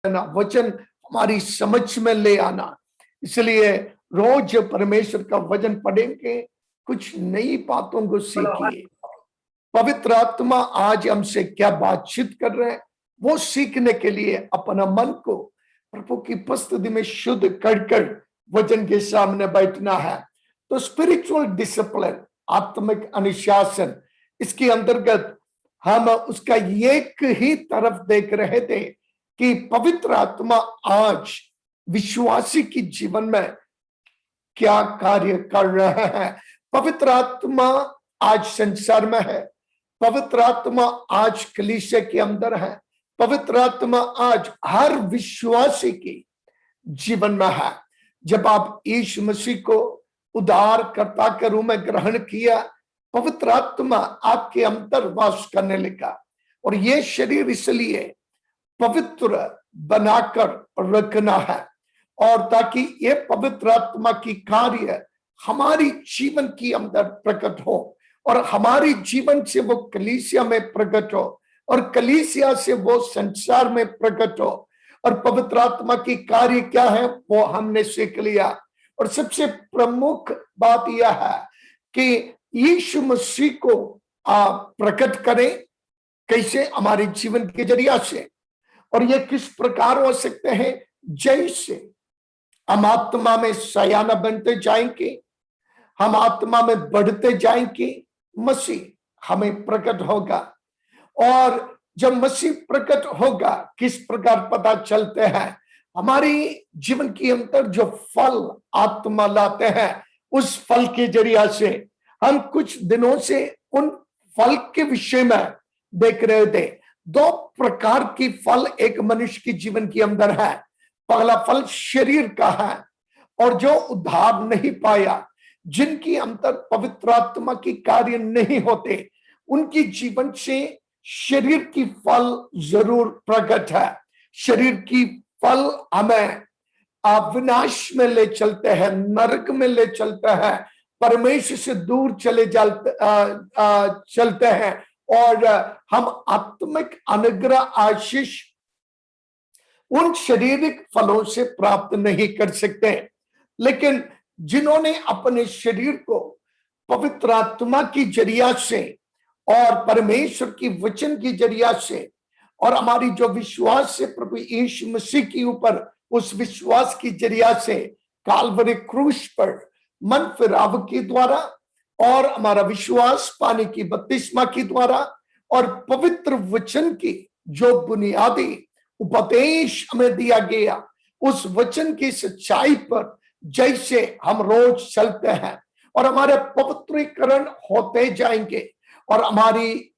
करना, वचन हमारी समझ में ले आना। इसलिए रोज परमेश्वर का वचन पढ़ेंगे, कुछ नई बातों को सीखिए। पवित्र आत्मा आज हमसे क्या बातचीत कर रहे हैं, वो सीखने के लिए अपना मन को प्रभु की उपस्थिति में शुद्ध कर वचन के सामने बैठना है। तो स्पिरिचुअल डिसिप्लिन, आत्मिक अनुशासन, इसके अंतर्गत हम उसका एक ही तरफ देख रहे थे कि पवित्र आत्मा आज विश्वासी की जीवन में क्या कार्य कर रहे हैं। पवित्र आत्मा आज संसार में है, पवित्र आत्मा आज कलीसिया के अंदर है, पवित्र आत्मा आज हर विश्वासी की जीवन में है। जब आप यीशु मसीह को उद्धारकर्ता के रूप में ग्रहण किया, पवित्र आत्मा आपके अंदर वास करने लगा, और ये शरीर इसलिए पवित्र बनाकर रखना है, और ताकि ये पवित्र आत्मा की कार्य हमारी जीवन के अंदर प्रकट हो, और हमारी जीवन से वो कलीसिया में प्रकट हो, और कलीसिया से वो संसार में प्रकट हो। और पवित्र आत्मा की कार्य क्या है वो हमने सीख लिया। और सबसे प्रमुख बात यह है कि यीशु मसीह को प्रकट करें कैसे, हमारे जीवन के जरिया से। और ये किस प्रकार हो सकते हैं, जैसे हम आत्मा में सयाना बनते जाएंगे, हम आत्मा में बढ़ते जाएंगे, मसीह हमें प्रकट होगा। और जब मसीह प्रकट होगा, किस प्रकार पता चलते हैं, हमारी जीवन के अंदर जो फल आत्मा लाते हैं, उस फल के जरिया से। हम कुछ दिनों से उन फल के विषय में देख रहे थे। दो प्रकार की फल एक मनुष्य की जीवन के अंदर है। पहला फल शरीर का है, और जो उद्धार नहीं पाया, जिनकी अंदर पवित्र आत्मा की कार्य नहीं होते, उनकी जीवन से शरीर की फल जरूर प्रकट है। शरीर की फल हमें विनाश में ले चलते हैं, नरक में ले चलते हैं, परमेश्वर से दूर चलते हैं, और हम आत्मिक अनुग्रह आशीष उन शारीरिक फलों से प्राप्त नहीं कर सकते। लेकिन जिन्होंने अपने शरीर को पवित्र आत्मा की जरिया से और परमेश्वर की वचन की जरिया से, और हमारी जो विश्वास से प्रभु यीशु मसीह के ऊपर उस विश्वास की जरिया से काल्वरी क्रूस पर मन फिराव के द्वारा, और हमारा विश्वास पानी की बपतिस्मा के द्वारा, और पवित्र वचन की जो बुनियादी उपदेश हमें दिया गया, उस वचन की सच्चाई पर जैसे हम रोज चलते हैं, और हमारे पवित्रीकरण होते जाएंगे, और हमारी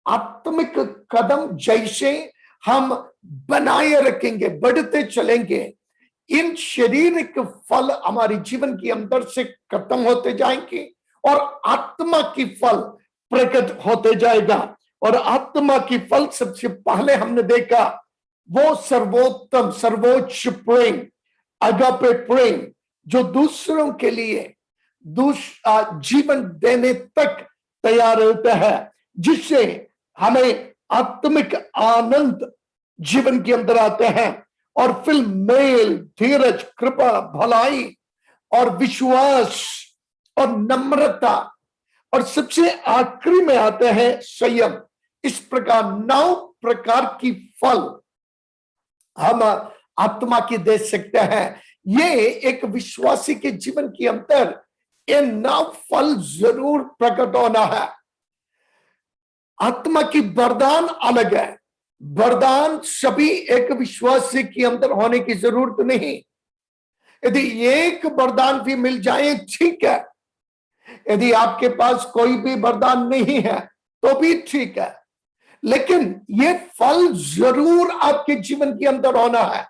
आत्मिक कदम जैसे हम बनाए रखेंगे, बढ़ते चलेंगे, इन शारीरिक फल हमारे जीवन के अंदर से खत्म होते जाएंगे, और आत्मा की फल प्रकट होते जाएगा। और आत्मा की फल सबसे पहले हमने देखा, वो सर्वोत्तम सर्वोच्च प्रेम, अगापे प्रेम, जो दूसरों के लिए जीवन देने तक तैयार होता है, जिससे हमें आत्मिक आनंद जीवन के अंदर आते हैं। और फिर मेल, धीरज, कृपा, भलाई और विश्वास और नम्रता, और सबसे आखिरी में आते हैं संयम। इस प्रकार 9 प्रकार की फल हम आत्मा की दे सकते हैं। ये एक विश्वासी के जीवन के अंदर ये 9 फल जरूर प्रकट होना है। आत्मा की वरदान अलग है। वरदान सभी एक विश्वासी के अंदर होने की जरूरत नहीं। यदि एक वरदान भी मिल जाए ठीक है, यदि आपके पास कोई भी वरदान नहीं है तो भी ठीक है, लेकिन ये फल जरूर आपके जीवन के अंदर होना है।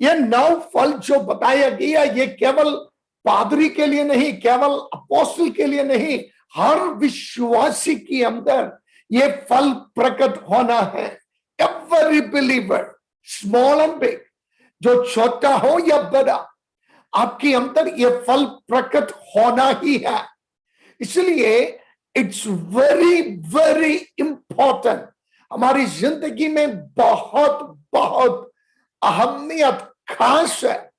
ये 9 फल जो बताया गया, ये केवल पादरी के लिए नहीं, केवल अपोस्टल के लिए नहीं, हर विश्वासी के अंदर ये फल प्रकट होना है। Every believer, small and big, जो छोटा हो या बड़ा, आपके अंदर ये फल प्रकट होना ही है। इसलिए इट्स वेरी वेरी इंपॉर्टेंट, हमारी जिंदगी में बहुत बहुत अहमियत खास है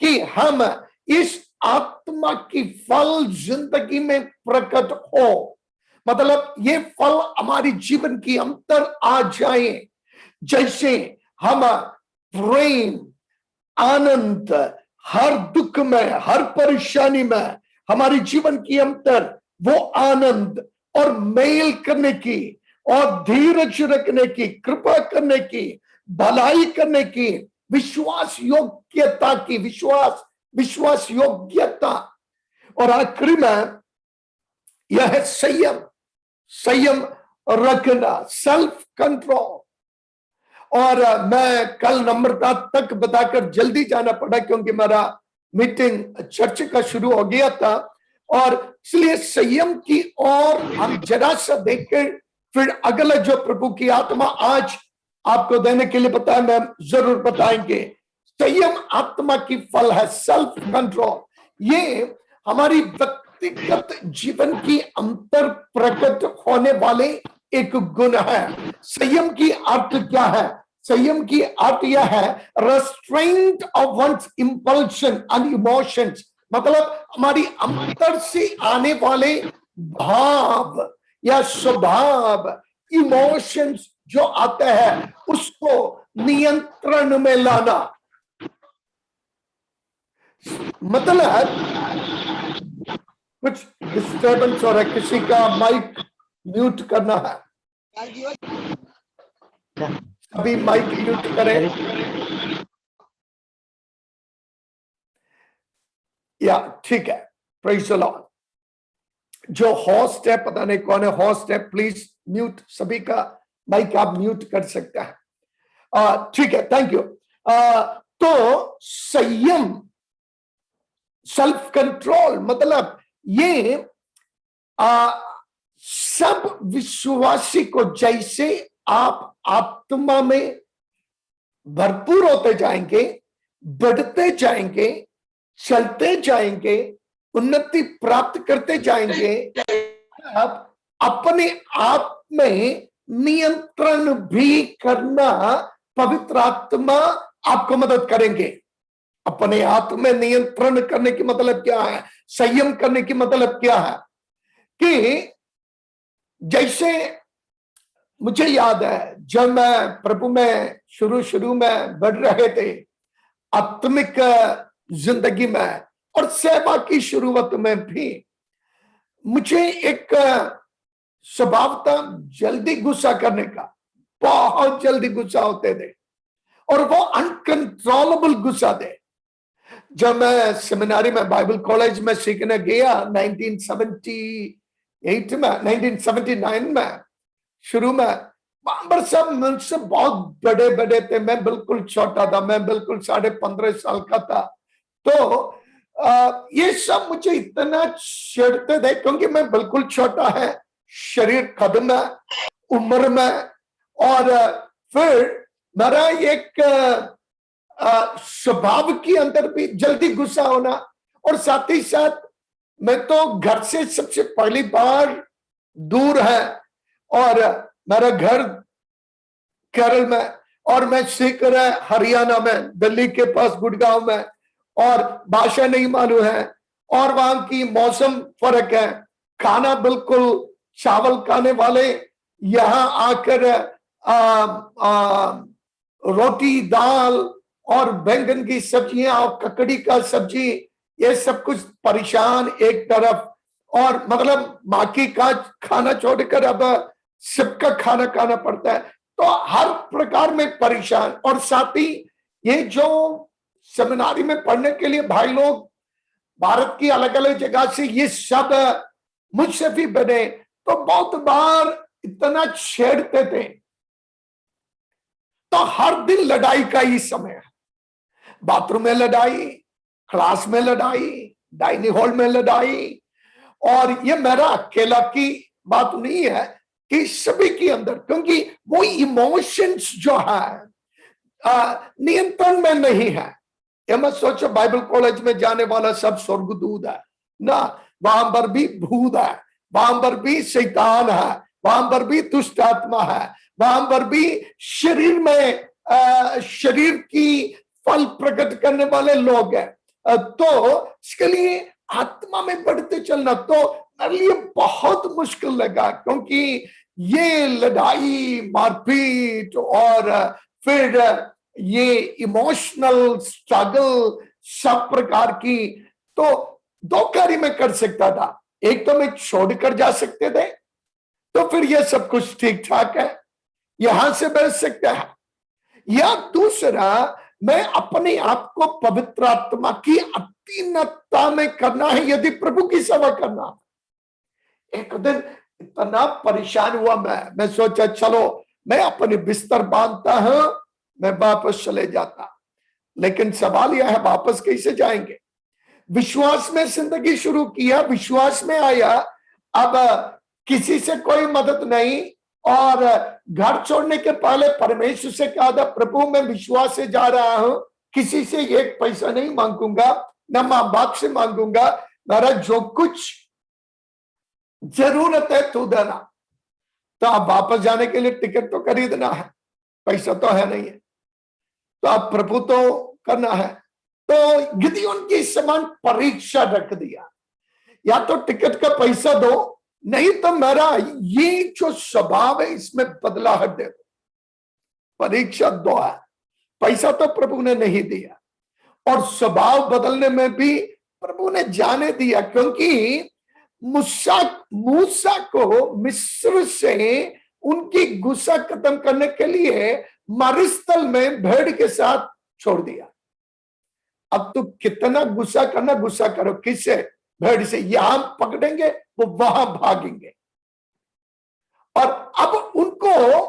कि हम इस आत्मा की फल जिंदगी में प्रकट हो, मतलब ये फल हमारी जीवन की अंतर आ जाए। जैसे हम प्रेम, आनंद, हर दुख में, हर परेशानी में हमारी जीवन की अंतर वो आनंद और मेल करने की और धीरज रखने की, कृपा करने की, भलाई करने की, विश्वास योग्यता की, विश्वास योग्यता, और आखिरी में यह है संयम, संयम रखना, सेल्फ कंट्रोल। और मैं कल नम्रता तक बताकर जल्दी जाना पड़ा क्योंकि मेरा मीटिंग चर्च का शुरू हो गया था, और इसलिए संयम की ओर हम जरा सा देखकर फिर अगला जो प्रभु की आत्मा आज आपको देने के लिए बताया, मैं जरूर बताएंगे। संयम आत्मा की फल है, सेल्फ कंट्रोल। ये हमारी व्यक्तिगत जीवन की अंतर प्रकट होने वाले एक गुण है। संयम की अर्थ क्या है? संयम की अर्थ यह है restraint of one's impulsion and emotions, मतलब हमारी अंतर से आने वाले भाव या स्वभाव, इमोशंस जो आते हैं उसको नियंत्रण में लाना। मतलब कुछ डिस्टर्बेंस हो रहा है, किसी का माइक म्यूट करना है, अभी माइक म्यूट करें। या ठीक है, प्रेज़ द लॉर्ड। जो होस्ट है, पता नहीं कौन है होस्ट है, प्लीज म्यूट, सभी का माइक आप म्यूट कर सकते हैं। ठीक है, थैंक यू। तो संयम, सेल्फ कंट्रोल, मतलब ये सब विश्वासी को जैसे आप आत्मा में भरपूर होते जाएंगे, बढ़ते जाएंगे, चलते जाएंगे, उन्नति प्राप्त करते जाएंगे, आप अपने आप में नियंत्रण भी करना पवित्र आत्मा आपको मदद करेंगे। अपने आप में नियंत्रण करने की मतलब क्या है? संयम करने की मतलब क्या है? कि जैसे मुझे याद है जब मैं प्रभु में शुरू में बढ़ रहे थे, आत्मिक जिंदगी में और सेवा की शुरुआत में भी, मुझे एक स्वभाव था जल्दी गुस्सा करने का, बहुत जल्दी गुस्सा होते थे, और वो अनकंट्रोलेबल गुस्सा थे। जब मैं सेमिनारी में बाइबल कॉलेज में सीखने गया 1978 में, 1979 में शुरू में, वहां पर सब मुझसे बहुत बड़े बड़े थे, मैं बिल्कुल छोटा था, मैं बिल्कुल 15.5 साल का था। तो ये सब मुझे इतना छेड़ते थे क्योंकि मैं बिल्कुल छोटा है, शरीर कद में, उम्र में, और फिर मेरा एक स्वभाव के अंदर भी जल्दी गुस्सा होना, और साथ ही साथ मैं तो घर से सबसे पहली बार दूर है, और मेरा घर केरल में, और मैं सीख रहा हरियाणा में, दिल्ली के पास गुड़गांव में, और भाषा नहीं मालूम है, और वहां की मौसम फर्क है, खाना बिल्कुल चावल खाने वाले यहाँ आकर रोटी, दाल और बैंगन की सब्जियां और ककड़ी का सब्जी, ये सब कुछ परेशान एक तरफ, और मतलब माँ की का खाना छोड़कर अब सबका खाना खाना पड़ता है, तो हर प्रकार में परेशान। और साथ ही ये जो सेमिनारी में पढ़ने के लिए भाई लोग भारत की अलग अलग जगह से, ये सब मुझसे भी बने, तो बहुत बार इतना छेड़ते थे। तो हर दिन लड़ाई का ही समय है, बाथरूम में लड़ाई, क्लास में लड़ाई, डाइनिंग हॉल में लड़ाई, और ये मेरा अकेला की बात नहीं है कि सभी के अंदर, क्योंकि वो इमोशंस जो है नियंत्रण में नहीं है। ये मत सोचो बाइबल कॉलेज में जाने वाला सब स्वर्गदूत है ना, वहां पर भी भूत है, वहां पर भी शैतान है, वहां पर भी दुष्ट आत्मा है, वहां पर भी शरीर में शरीर की फल प्रकट करने वाले लोग हैं, तो इसके लिए आत्मा में बढ़ते चलना तो मेरे लिए बहुत मुश्किल लगा, क्योंकि ये लड़ाई मारपीट और फिर ये इमोशनल स्ट्रगल सब प्रकार की, तो दो कार्य मैं कर सकता था। एक तो मैं छोड़कर जा सकते थे, तो फिर ये सब कुछ ठीक ठाक है, यहां से बच सकता है, या दूसरा मैं अपने आप को पवित्र आत्मा की अधीनता में करना है यदि प्रभु की सेवा करना। एक दिन इतना परेशान हुआ मैं सोचा चलो मैं अपने बिस्तर बांधता हूं, मैं वापस चले जाता। लेकिन सवाल यह है वापस कैसे जाएंगे? विश्वास में जिंदगी शुरू किया, विश्वास में आया, अब किसी से कोई मदद नहीं, और घर छोड़ने के पहले परमेश्वर से कहा था प्रभु मैं विश्वास से जा रहा हूं, किसी से एक पैसा नहीं मांगूंगा, न मां बाप से मांगूंगा, मेरा जो कुछ जरूरत है तू देना। तो अब वापस जाने के लिए टिकट तो खरीदना है, पैसा तो है नहीं है, तो अब प्रभु तो करना है। तो गिदोन की समान परीक्षा रख दिया, या तो टिकट का पैसा दो, नहीं तो मेरा ये जो स्वभाव है इसमें बदलाव दे दो। परीक्षा दो है, पैसा तो प्रभु ने नहीं दिया, और स्वभाव बदलने में भी प्रभु ने जाने दिया, क्योंकि मूसा को मिस्र से उनकी गुस्सा खत्म करने के लिए मरुस्थल में भेड़ के साथ छोड़ दिया। अब तो कितना गुस्सा करना, गुस्सा करो, किससे? भेड़ से। यहां पकड़ेंगे वो वहां भागेंगे। और अब उनको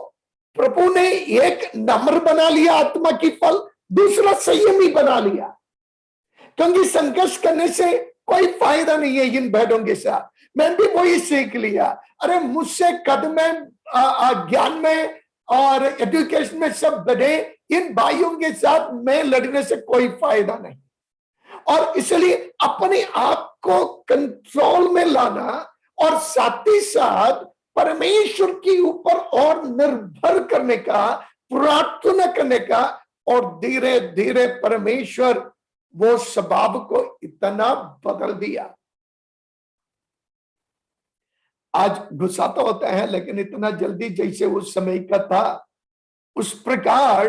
प्रभु ने एक नम्र बना लिया आत्मा की फल, दूसरा संयमी बना लिया, क्योंकि संघर्ष करने से कोई फायदा नहीं है इन भेड़ों के साथ। मैं भी वही सीख लिया, अरे मुझसे कद में ज्ञान में और एजुकेशन में सब बड़े, इन भाइयों के साथ मैं लड़ने से कोई फायदा नहीं। और इसलिए अपने आप को कंट्रोल में लाना और साथ ही साथ परमेश्वर के ऊपर और निर्भर करने का, प्रार्थना करने का, और धीरे धीरे परमेश्वर वो स्वभाव को इतना बदल दिया। आज गुस्सा तो होता है, लेकिन इतना जल्दी जैसे उस समय का था, उस प्रकार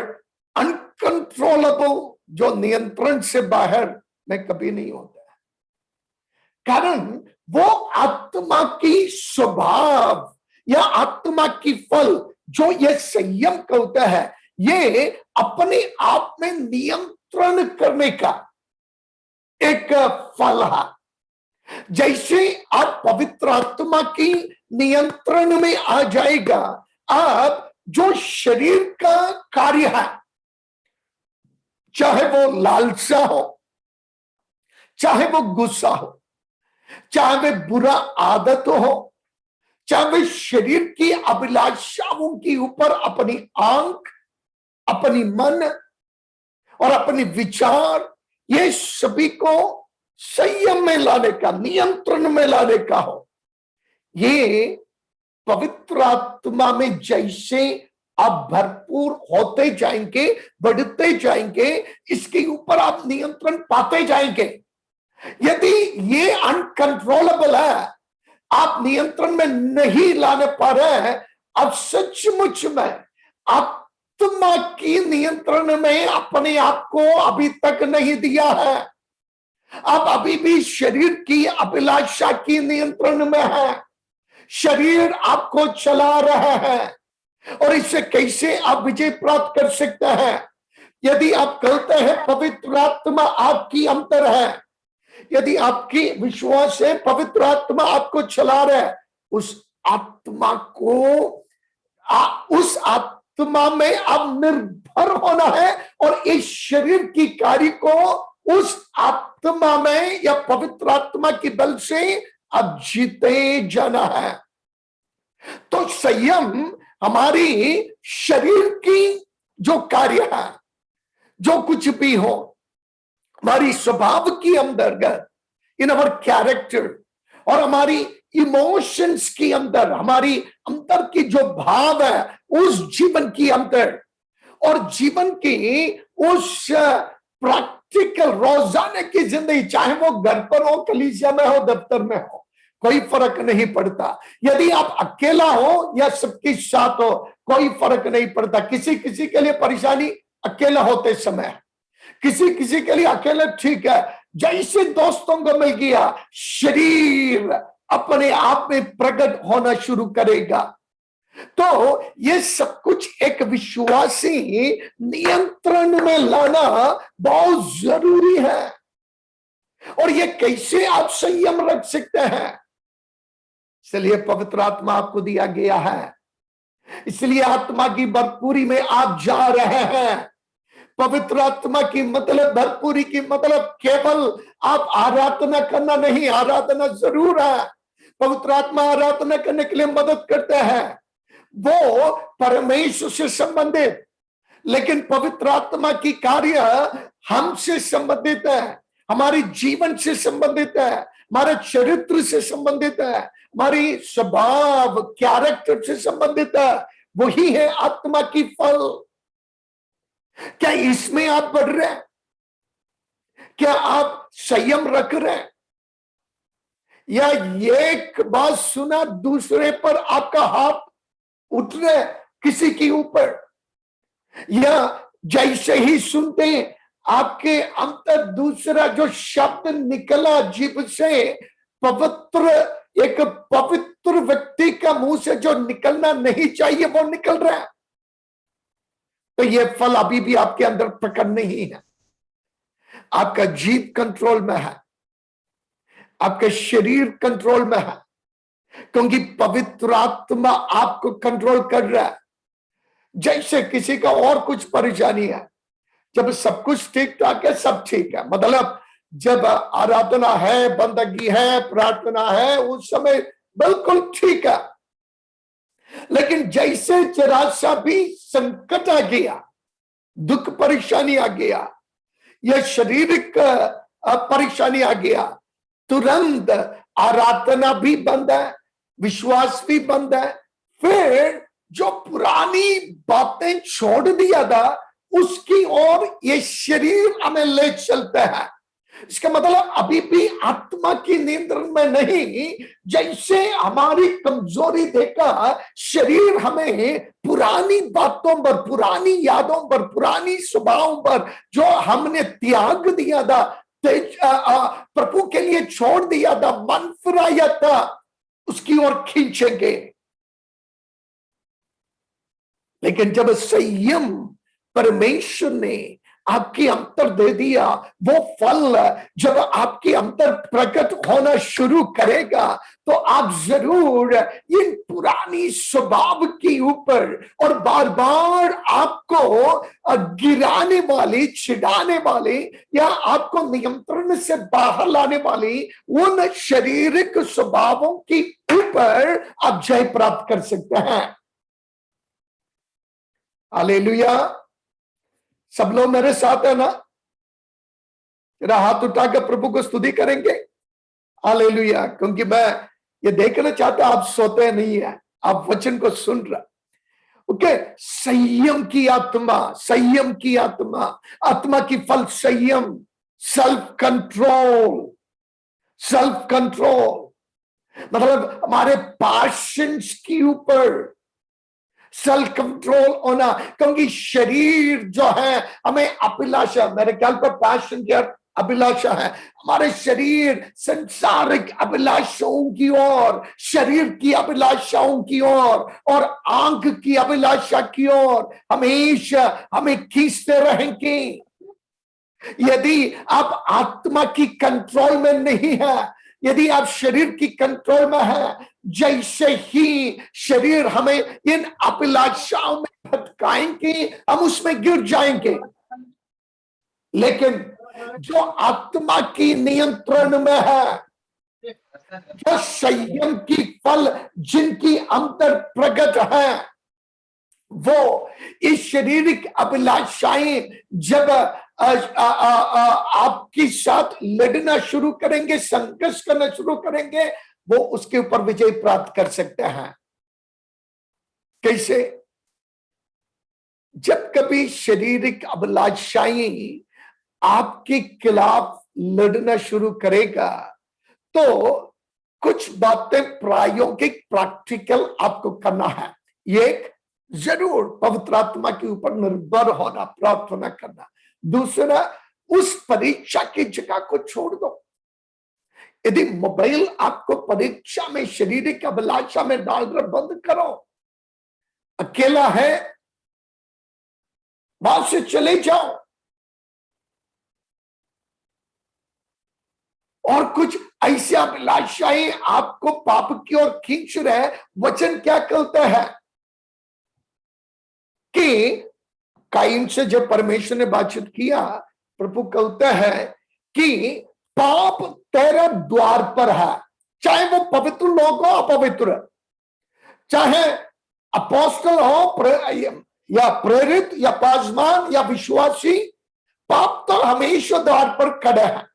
अनकंट्रोलेबल जो नियंत्रण से बाहर में कभी नहीं होता है। कारण वो आत्मा की स्वभाव या आत्मा की फल जो ये संयम कहता है, ये अपने आप में नियंत्रण करने का एक फल है। जैसे आप पवित्र आत्मा की नियंत्रण में आ जाएगा, आप जो शरीर का कार्य है, चाहे वो लालसा हो, चाहे वो गुस्सा हो, चाहे वे बुरा आदत हो, चाहे वे शरीर की अभिलाषाओं के ऊपर अपनी आंख, अपनी मन और अपने विचार, ये सभी को संयम में लाने का, नियंत्रण में लाने का हो। ये पवित्र आत्मा में जैसे आप भरपूर होते जाएंगे, बढ़ते जाएंगे, इसके ऊपर आप नियंत्रण पाते जाएंगे। यदि ये अनकंट्रोलेबल है, आप नियंत्रण में नहीं लाने पा रहे हैं, अब सचमुच में आत्मा की नियंत्रण में अपने आप को अभी तक नहीं दिया है। आप अभी भी शरीर की अभिलाषा की नियंत्रण में है, शरीर आपको चला रहा है। और इससे कैसे आप विजय प्राप्त कर सकते हैं? यदि आप कहते हैं पवित्र आत्मा आपकी अंतर है, यदि आपकी विश्वास है पवित्र आत्मा आपको चला रहा है, उस आत्मा को उस आत्मा में अब निर्भर होना है, और इस शरीर की कार्य को उस आत्मा में या पवित्र आत्मा की बल से अब जीते जाना है। तो संयम हमारी शरीर की जो कार्य है, जो कुछ भी हो, हमारी स्वभाव की अंतर्गत, इन अवर कैरेक्टर, और हमारी इमोशंस की अंदर, हमारी अंदर की जो भाव है उस जीवन की अंदर, और जीवन की उस प्रैक्टिकल रोजाना की जिंदगी, चाहे वो घर पर हो, कलीसिया में हो, दफ्तर में हो, कोई फर्क नहीं पड़ता। यदि आप अकेला हो या सबके साथ हो, कोई फर्क नहीं पड़ता। किसी किसी के लिए परेशानी अकेला होते समय, किसी किसी के लिए अकेले ठीक है। जैसे दोस्तों को मिल गया, शरीर अपने आप में प्रकट होना शुरू करेगा। तो ये सब कुछ एक विश्वासी नियंत्रण में लाना बहुत जरूरी है। और ये कैसे आप संयम रख सकते हैं? इसलिए पवित्र आत्मा आपको दिया गया है, इसलिए आत्मा की भरपूरी में आप जा रहे हैं। पवित्र आत्मा की मतलब, भरपूरी की मतलब केवल आप आराधना करना नहीं, आराधना जरूर है। पवित्र आत्मा आराधना करने के लिए मदद करते हैं, वो परमेश्वर से संबंधित। लेकिन पवित्र आत्मा की कार्य हमसे संबंधित है, हमारे जीवन से संबंधित है, हमारे चरित्र से संबंधित है, हमारी स्वभाव कैरेक्टर से संबंधित है। वही है आत्मा की फल। क्या इसमें आप बढ़ रहे हैं? क्या आप संयम रख रहे हैं? या एक बात सुना दूसरे पर आपका हाथ उठ रहे किसी के ऊपर, या जैसे ही सुनते हैं आपके अंदर दूसरा जो शब्द निकला जीभ से, पवित्र, एक पवित्र व्यक्ति का मुंह से जो निकलना नहीं चाहिए वो निकल रहा है, तो ये फल अभी भी आपके अंदर प्रकट नहीं है। आपका जीभ कंट्रोल में है, आपका शरीर कंट्रोल में है, क्योंकि पवित्र आत्मा आपको कंट्रोल कर रहा है। जैसे किसी का और कुछ परेशानी है, जब सब कुछ ठीक ठाक है, सब ठीक है, मतलब जब आराधना है, बंदगी है, प्रार्थना है, उस समय बिल्कुल ठीक है। लेकिन जैसे जरा सा भी संकट आ गया, दुख परेशानी आ गया, या शारीरिक परेशानी आ गया, तुरंत आराधना भी बंद है, विश्वास भी बंद है। फिर जो पुरानी बातें छोड़ दिया था उसकी ओर ये शरीर हमें ले चलता है। इसका मतलब अभी भी आत्मा की नियंत्रण में नहीं। जैसे हमारी कमजोरी देखा शरीर हमें पुरानी बातों पर, पुरानी यादों पर, पुरानी स्वभावों पर जो हमने त्याग दिया था, प्रभु के लिए छोड़ दिया था, मन फिराया था, उसकी ओर खींचेंगे। लेकिन जब संयम परमेश्वर ने आपके अंतर दे दिया, वो फल जब आपके अंतर प्रकट होना शुरू करेगा, तो आप जरूर इन पुरानी स्वभाव के ऊपर और बार बार आपको गिराने वाली, छिड़ाने वाली, या आपको नियंत्रण से बाहर लाने वाली उन शारीरिक स्वभावों के ऊपर आप जय प्राप्त कर सकते हैं। हालेलुया। सब लोग मेरे साथ है ना? तेरा हाथ उठाकर प्रभु को स्तुति करेंगे। हालेलुया। क्योंकि मैं ये देखना चाहता, आप सोते नहीं है, आप वचन को सुन रहे। ओके, संयम की आत्मा, संयम की आत्मा, आत्मा की फल संयम, सेल्फ कंट्रोल। सेल्फ कंट्रोल मतलब हमारे पैशंस के ऊपर सेल्फ कंट्रोल होना। क्योंकि शरीर जो है हमें अभिलाषा, मेरे ख्याल पर पैशन की अभिलाषा है, हमारे शरीर संसारिक अभिलाषाओं की ओर, शरीर की अभिलाषाओं की ओर और आंख की अभिलाषा की ओर हमेशा हमें खींचते रहेंगे। यदि आप आत्मा की कंट्रोल में नहीं है, यदि आप शरीर की कंट्रोल में है, जैसे ही शरीर हमें इन अभिलाषाओं में भटकाएंगे, हम उसमें गिर जाएंगे। लेकिन जो आत्मा की नियंत्रण में है, जो संयम की फल जिनकी अंतर प्रकट है, वो इस शारीरिक अभिलाषाएं जब आपके साथ लड़ना शुरू करेंगे, संघर्ष करना शुरू करेंगे, वो उसके ऊपर विजय प्राप्त कर सकते हैं। कैसे? जब कभी शारीरिक अभिलाषाएं आपके खिलाफ लड़ना शुरू करेगा, तो कुछ बातें प्रायोगिक प्रैक्टिकल आपको करना है। एक, जरूर पवित्र आत्मा के ऊपर निर्भर होना, प्रार्थना करना। दूसरा, उस परीक्षा की जगह को छोड़ दो। यदि मोबाइल आपको परीक्षा में, शारीरिक अभिलाषा में डाल रहा, बंद करो। अकेला है, वहां से चले जाओ। और कुछ ऐसी अभिलाषाएं आपको पाप की ओर खींच रहे, वचन क्या कहता है कि काइन से जब परमेश्वर ने बातचीत किया, प्रभु कहता है कि पाप तेरे द्वार पर है। चाहे वो पवित्र लोग हो, अपवित्र, चाहे अपोस्टल हो या प्रेरित या पासवान या विश्वासी, पाप तो हमेशा द्वार पर खड़ा है।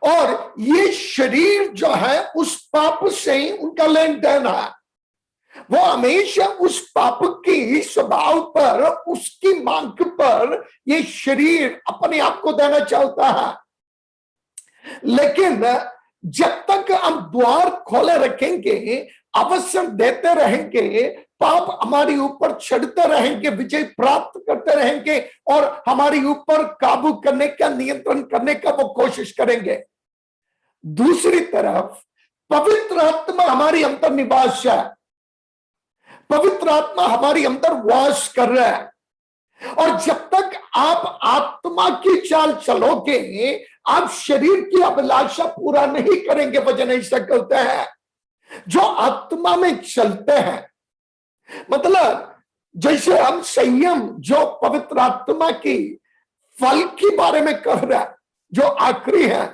और ये शरीर जो है, उस पाप से उनका लेन देन है। वो हमेशा उस पाप की स्वभाव पर, उसकी मांग पर ये शरीर अपने आप को देना चाहता है। लेकिन जब तक हम द्वार खोले रखेंगे, अवसर देते रहेंगे, पाप हमारे ऊपर चढ़ते रहेंगे, विजय प्राप्त करते रहेंगे और हमारे ऊपर काबू करने का, नियंत्रण करने का वो कोशिश करेंगे। दूसरी तरफ पवित्र आत्मा हमारी अंतर निवास है, पवित्र आत्मा हमारी अंदर वास कर रहा है। और जब तक आप आत्मा की चाल चलोगे, आप शरीर की अभिलाषा पूरा नहीं करेंगे। वचन ऐसा कहता है, जो आत्मा में चलते हैं, मतलब जैसे हम संयम, जो पवित्र आत्मा की फल के बारे में कह रहा है, जो आखिरी है,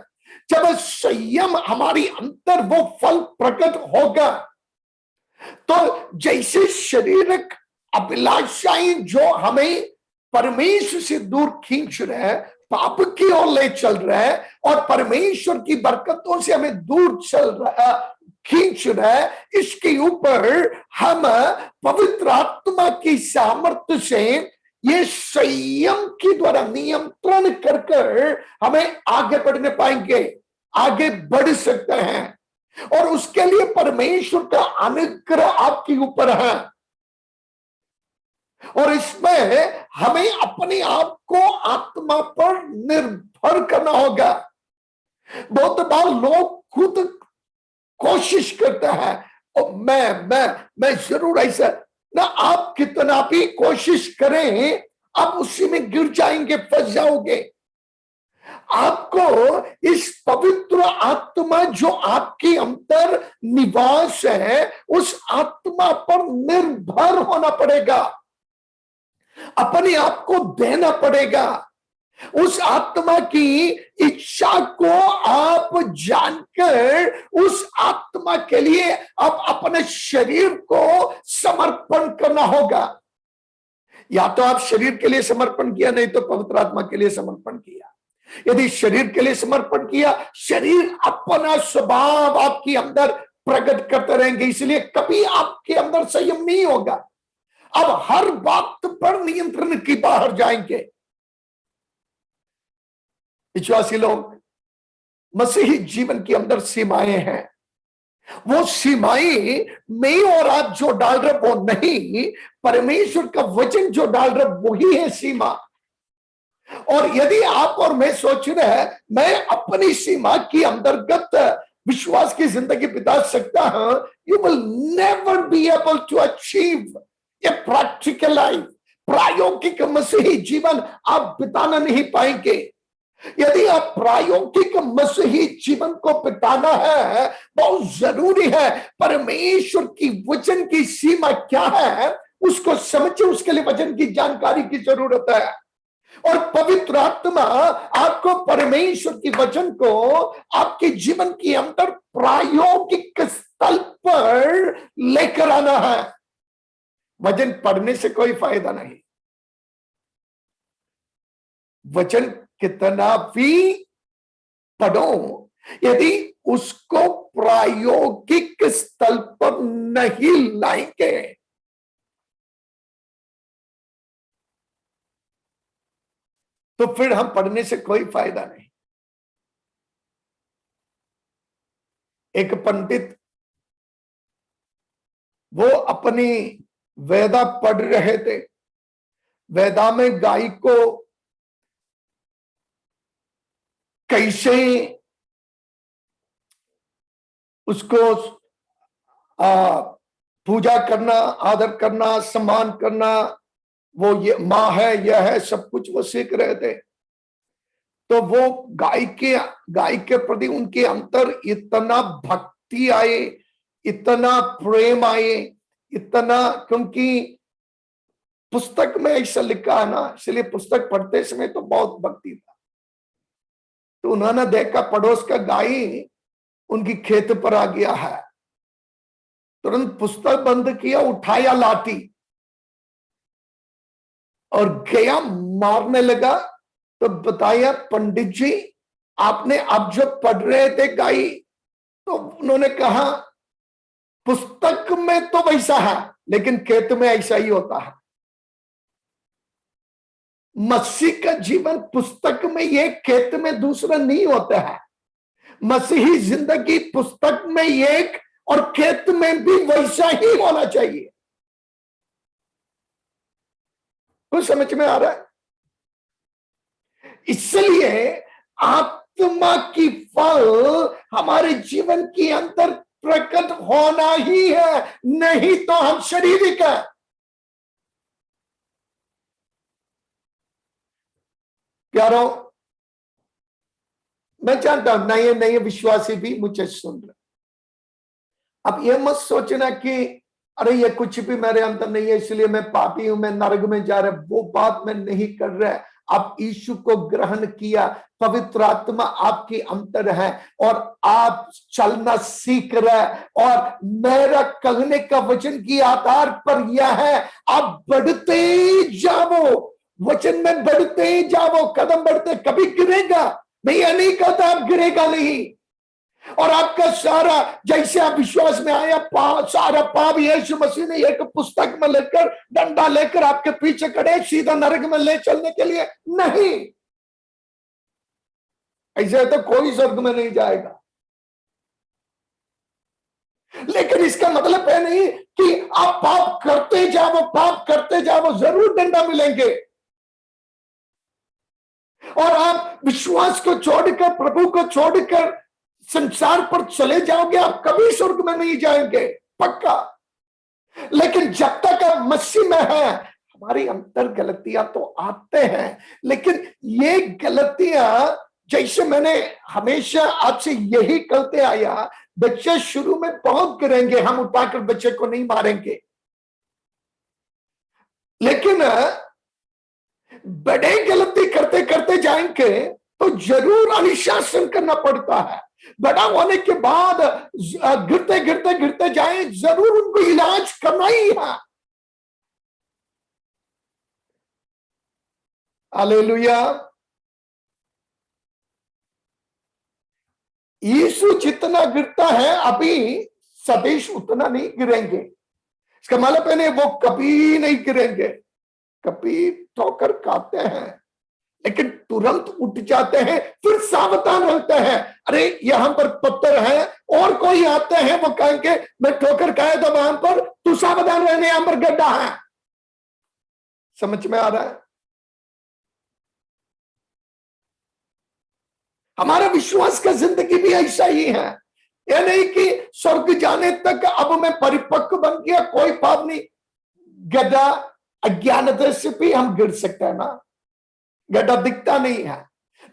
जब संयम हमारी अंदर वो फल प्रकट होगा, तो जैसे शारीरिक अभिलाषाएं जो हमें परमेश्वर से दूर खींच रहे हैं, पाप की ओर ले चल रहे हैं, और परमेश्वर की बरकतों से हमें दूर चल रहा, खींच रहा है, इसके ऊपर हम पवित्र आत्मा की सामर्थ्य से ये संयम के द्वारा नियंत्रण कर हमें आगे बढ़ने पाएंगे, आगे बढ़ सकते हैं। और उसके लिए परमेश्वर का अनुग्रह आपके ऊपर है। और इसमें हमें अपने आप को आत्मा पर निर्भर करना होगा। बहुत बार लोग खुद कोशिश करते हैं, और मैं जरूर ऐसा ना, आप कितना भी कोशिश करें, आप उसी में गिर जाएंगे, फंस जाओगे। आपको इस पवित्र आत्मा जो आपके अंदर निवास है, उस आत्मा पर निर्भर होना पड़ेगा, अपने आप को देना पड़ेगा। उस आत्मा की इच्छा को आप जानकर उस आत्मा के लिए आप अपने शरीर को समर्पण करना होगा। या तो आप शरीर के लिए समर्पण किया, नहीं तो पवित्र आत्मा के लिए समर्पण किया। यदि शरीर के लिए समर्पण किया, शरीर अपना स्वभाव आपके अंदर प्रकट करते रहेंगे, इसलिए कभी आपके अंदर संयम नहीं होगा। अब हर बात पर नियंत्रण की बाहर जाएंगे। विश्वासी लोग, मसीही जीवन के अंदर सीमाएं हैं। वो सीमाएं मैं और आप जो डाल रहे वो नहीं, परमेश्वर का वचन जो डाल रहे वही है सीमा। और यदि आप और मैं सोच रहे हैं मैं अपनी सीमा के अंतर्गत विश्वास की जिंदगी बिता सकता हूं, you will never be able to achieve a practical life. प्रायोगिक मसीही जीवन आप बिताना नहीं पाएंगे। यदि आप प्रायोगिक मसीही जीवन को बिताना है, बहुत जरूरी है परमेश्वर की वचन की सीमा क्या है उसको समझे, उसके लिए वचन की जानकारी की जरूरत है। और पवित्र आत्मा आपको परमेश्वर की वचन को आपके जीवन के अंदर प्रायोगिक स्थल पर लेकर आना है। वचन पढ़ने से कोई फायदा नहीं, वचन कितना भी पढ़ो, यदि उसको प्रायोगिक स्थल पर नहीं लाएंगे, तो फिर हम पढ़ने से कोई फायदा नहीं। एक पंडित वो अपनी वेदा पढ़ रहे थे, वेदा में गाय को कैसे उसको पूजा करना, आदर करना, सम्मान करना, वो ये माँ है, यह है, सब कुछ वो सीख रहे थे। तो वो गाय के प्रति उनके अंतर इतना भक्ति आए, इतना प्रेम आए, इतना, क्योंकि पुस्तक में ऐसा लिखा है ना, इसलिए पुस्तक पढ़ते समय तो बहुत भक्ति था। तो उन्होंने देखा पड़ोस का गाय उनकी खेत पर आ गया है, तुरंत पुस्तक बंद किया, उठाया लाठी और गया मारने लगा। तो बताया, पंडित जी आपने अब जब पढ़ रहे थे गाय, तो उन्होंने कहा पुस्तक में तो वैसा है, लेकिन खेत में ऐसा ही होता है। मसीह का जीवन पुस्तक में एक, खेत में दूसरा नहीं होता है। मसीही जिंदगी पुस्तक में एक और खेत में भी वैसा ही होना चाहिए। कुछ समझ में आ रहा है? इसलिए आत्मा की फल हमारे जीवन के अंदर प्रकट होना ही है, नहीं तो हम शारीरिक है। प्यारो, मैं जानता हूं नए नए विश्वासी भी मुझे सुन रहे। अब ये मत सोचना कि अरे ये कुछ भी मेरे अंदर नहीं है इसलिए मैं पापी हूं, मैं नरक में जा रहा। वो बात मैं नहीं कर रहा। आप यीशु को ग्रहण किया, पवित्र आत्मा आपके अंदर है और आप चलना सीख रहे। और मेरा कहने का वचन के आधार पर यह है, आप बढ़ते जाओ, वचन में बढ़ते जाओ, कदम बढ़ते, कभी गिरेगा मैं यह नहीं कहता आप गिरेगा नहीं। और आपका सारा, जैसे आप विश्वास में आया, सारा पाप यीशु मसीह ने एक पुस्तक में लेकर, डंडा लेकर आपके पीछे खड़े सीधा नरक में ले चलने के लिए नहीं। ऐसे तो कोई स्वर्ग में नहीं जाएगा। लेकिन इसका मतलब है नहीं कि आप पाप करते जाओ, पाप करते जाओ, जरूर डंडा मिलेंगे। और आप विश्वास को छोड़कर, प्रभु को छोड़कर संसार पर चले जाओगे, आप कभी स्वर्ग में नहीं जाएंगे, पक्का। लेकिन जब तक आप मसीह में हैं, हमारी अंतर गलतियां तो आते हैं, लेकिन ये गलतियां, जैसे मैंने हमेशा आपसे यही कहते आया, बच्चे शुरू में बहुत गिरेंगे, हम उठाकर बच्चे को नहीं मारेंगे, लेकिन बड़े गलती करते करते जाएंगे तो जरूर अनुशासन करना पड़ता है। बड़ा होने के बाद गिरते गिरते गिरते जाए, जरूर उनको इलाज करना ही है। हालेलुया। यीशु जितना गिरता है अभी, सदेश उतना नहीं गिरेंगे। इसका मतलब है वो कभी नहीं गिरेंगे, कभी ठोकर खाते हैं लेकिन तुरंत उठ जाते हैं, फिर सावधान रहते हैं। अरे यहां पर पत्थर है, और कोई आते हैं वो कहेंगे मैं ठोकर खाया था वहां पर, तू सावधान रहने, यहां पर गड्ढा है। समझ में आ रहा है? हमारा विश्वास का जिंदगी भी ऐसा ही है। यह नहीं कि स्वर्ग जाने तक अब मैं परिपक्व बन गया, कोई पाप नहीं। गड्ढा अज्ञानता से भी हम गिर सकते हैं ना, गड्ढा दिखता नहीं है,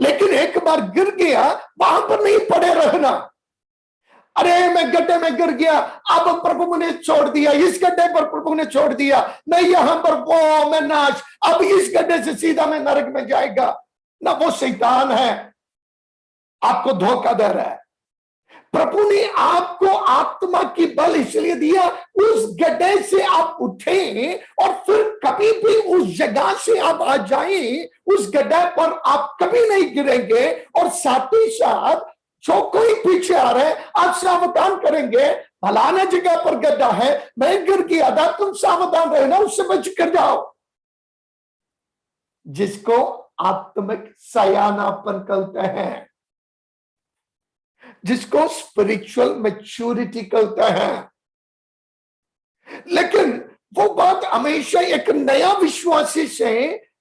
लेकिन एक बार गिर गया वहां पर नहीं पड़े रहना। अरे मैं गड्ढे में गिर गया, अब प्रभु ने छोड़ दिया, इस गड्ढे पर प्रभु ने छोड़ दिया, मैं यहां पर वो मैं नाश, अब इस गड्ढे से सीधा मैं नरक में जाएगा ना। वो शैतान है, आपको धोखा दे रहा है। प्रभु ने आपको आत्मा की बल इसलिए दिया, उस गड्ढे से आप उठें और फिर कभी भी उस जगह से आप आ जाएं, उस गड्ढे पर आप कभी नहीं गिरेंगे। और साथ ही साथ जो कोई पीछे आ रहे हैं, आप सावधान करेंगे, फलाना जगह पर गड्ढा है, मैं गिर गया था, तुम सावधान रहना, उससे बच कर जाओ। जिसको आत्मिक सयानापन कहते हैं, जिसको स्पिरिचुअल मैच्योरिटी कहते हैं। लेकिन वो बात हमेशा एक नया विश्वासी से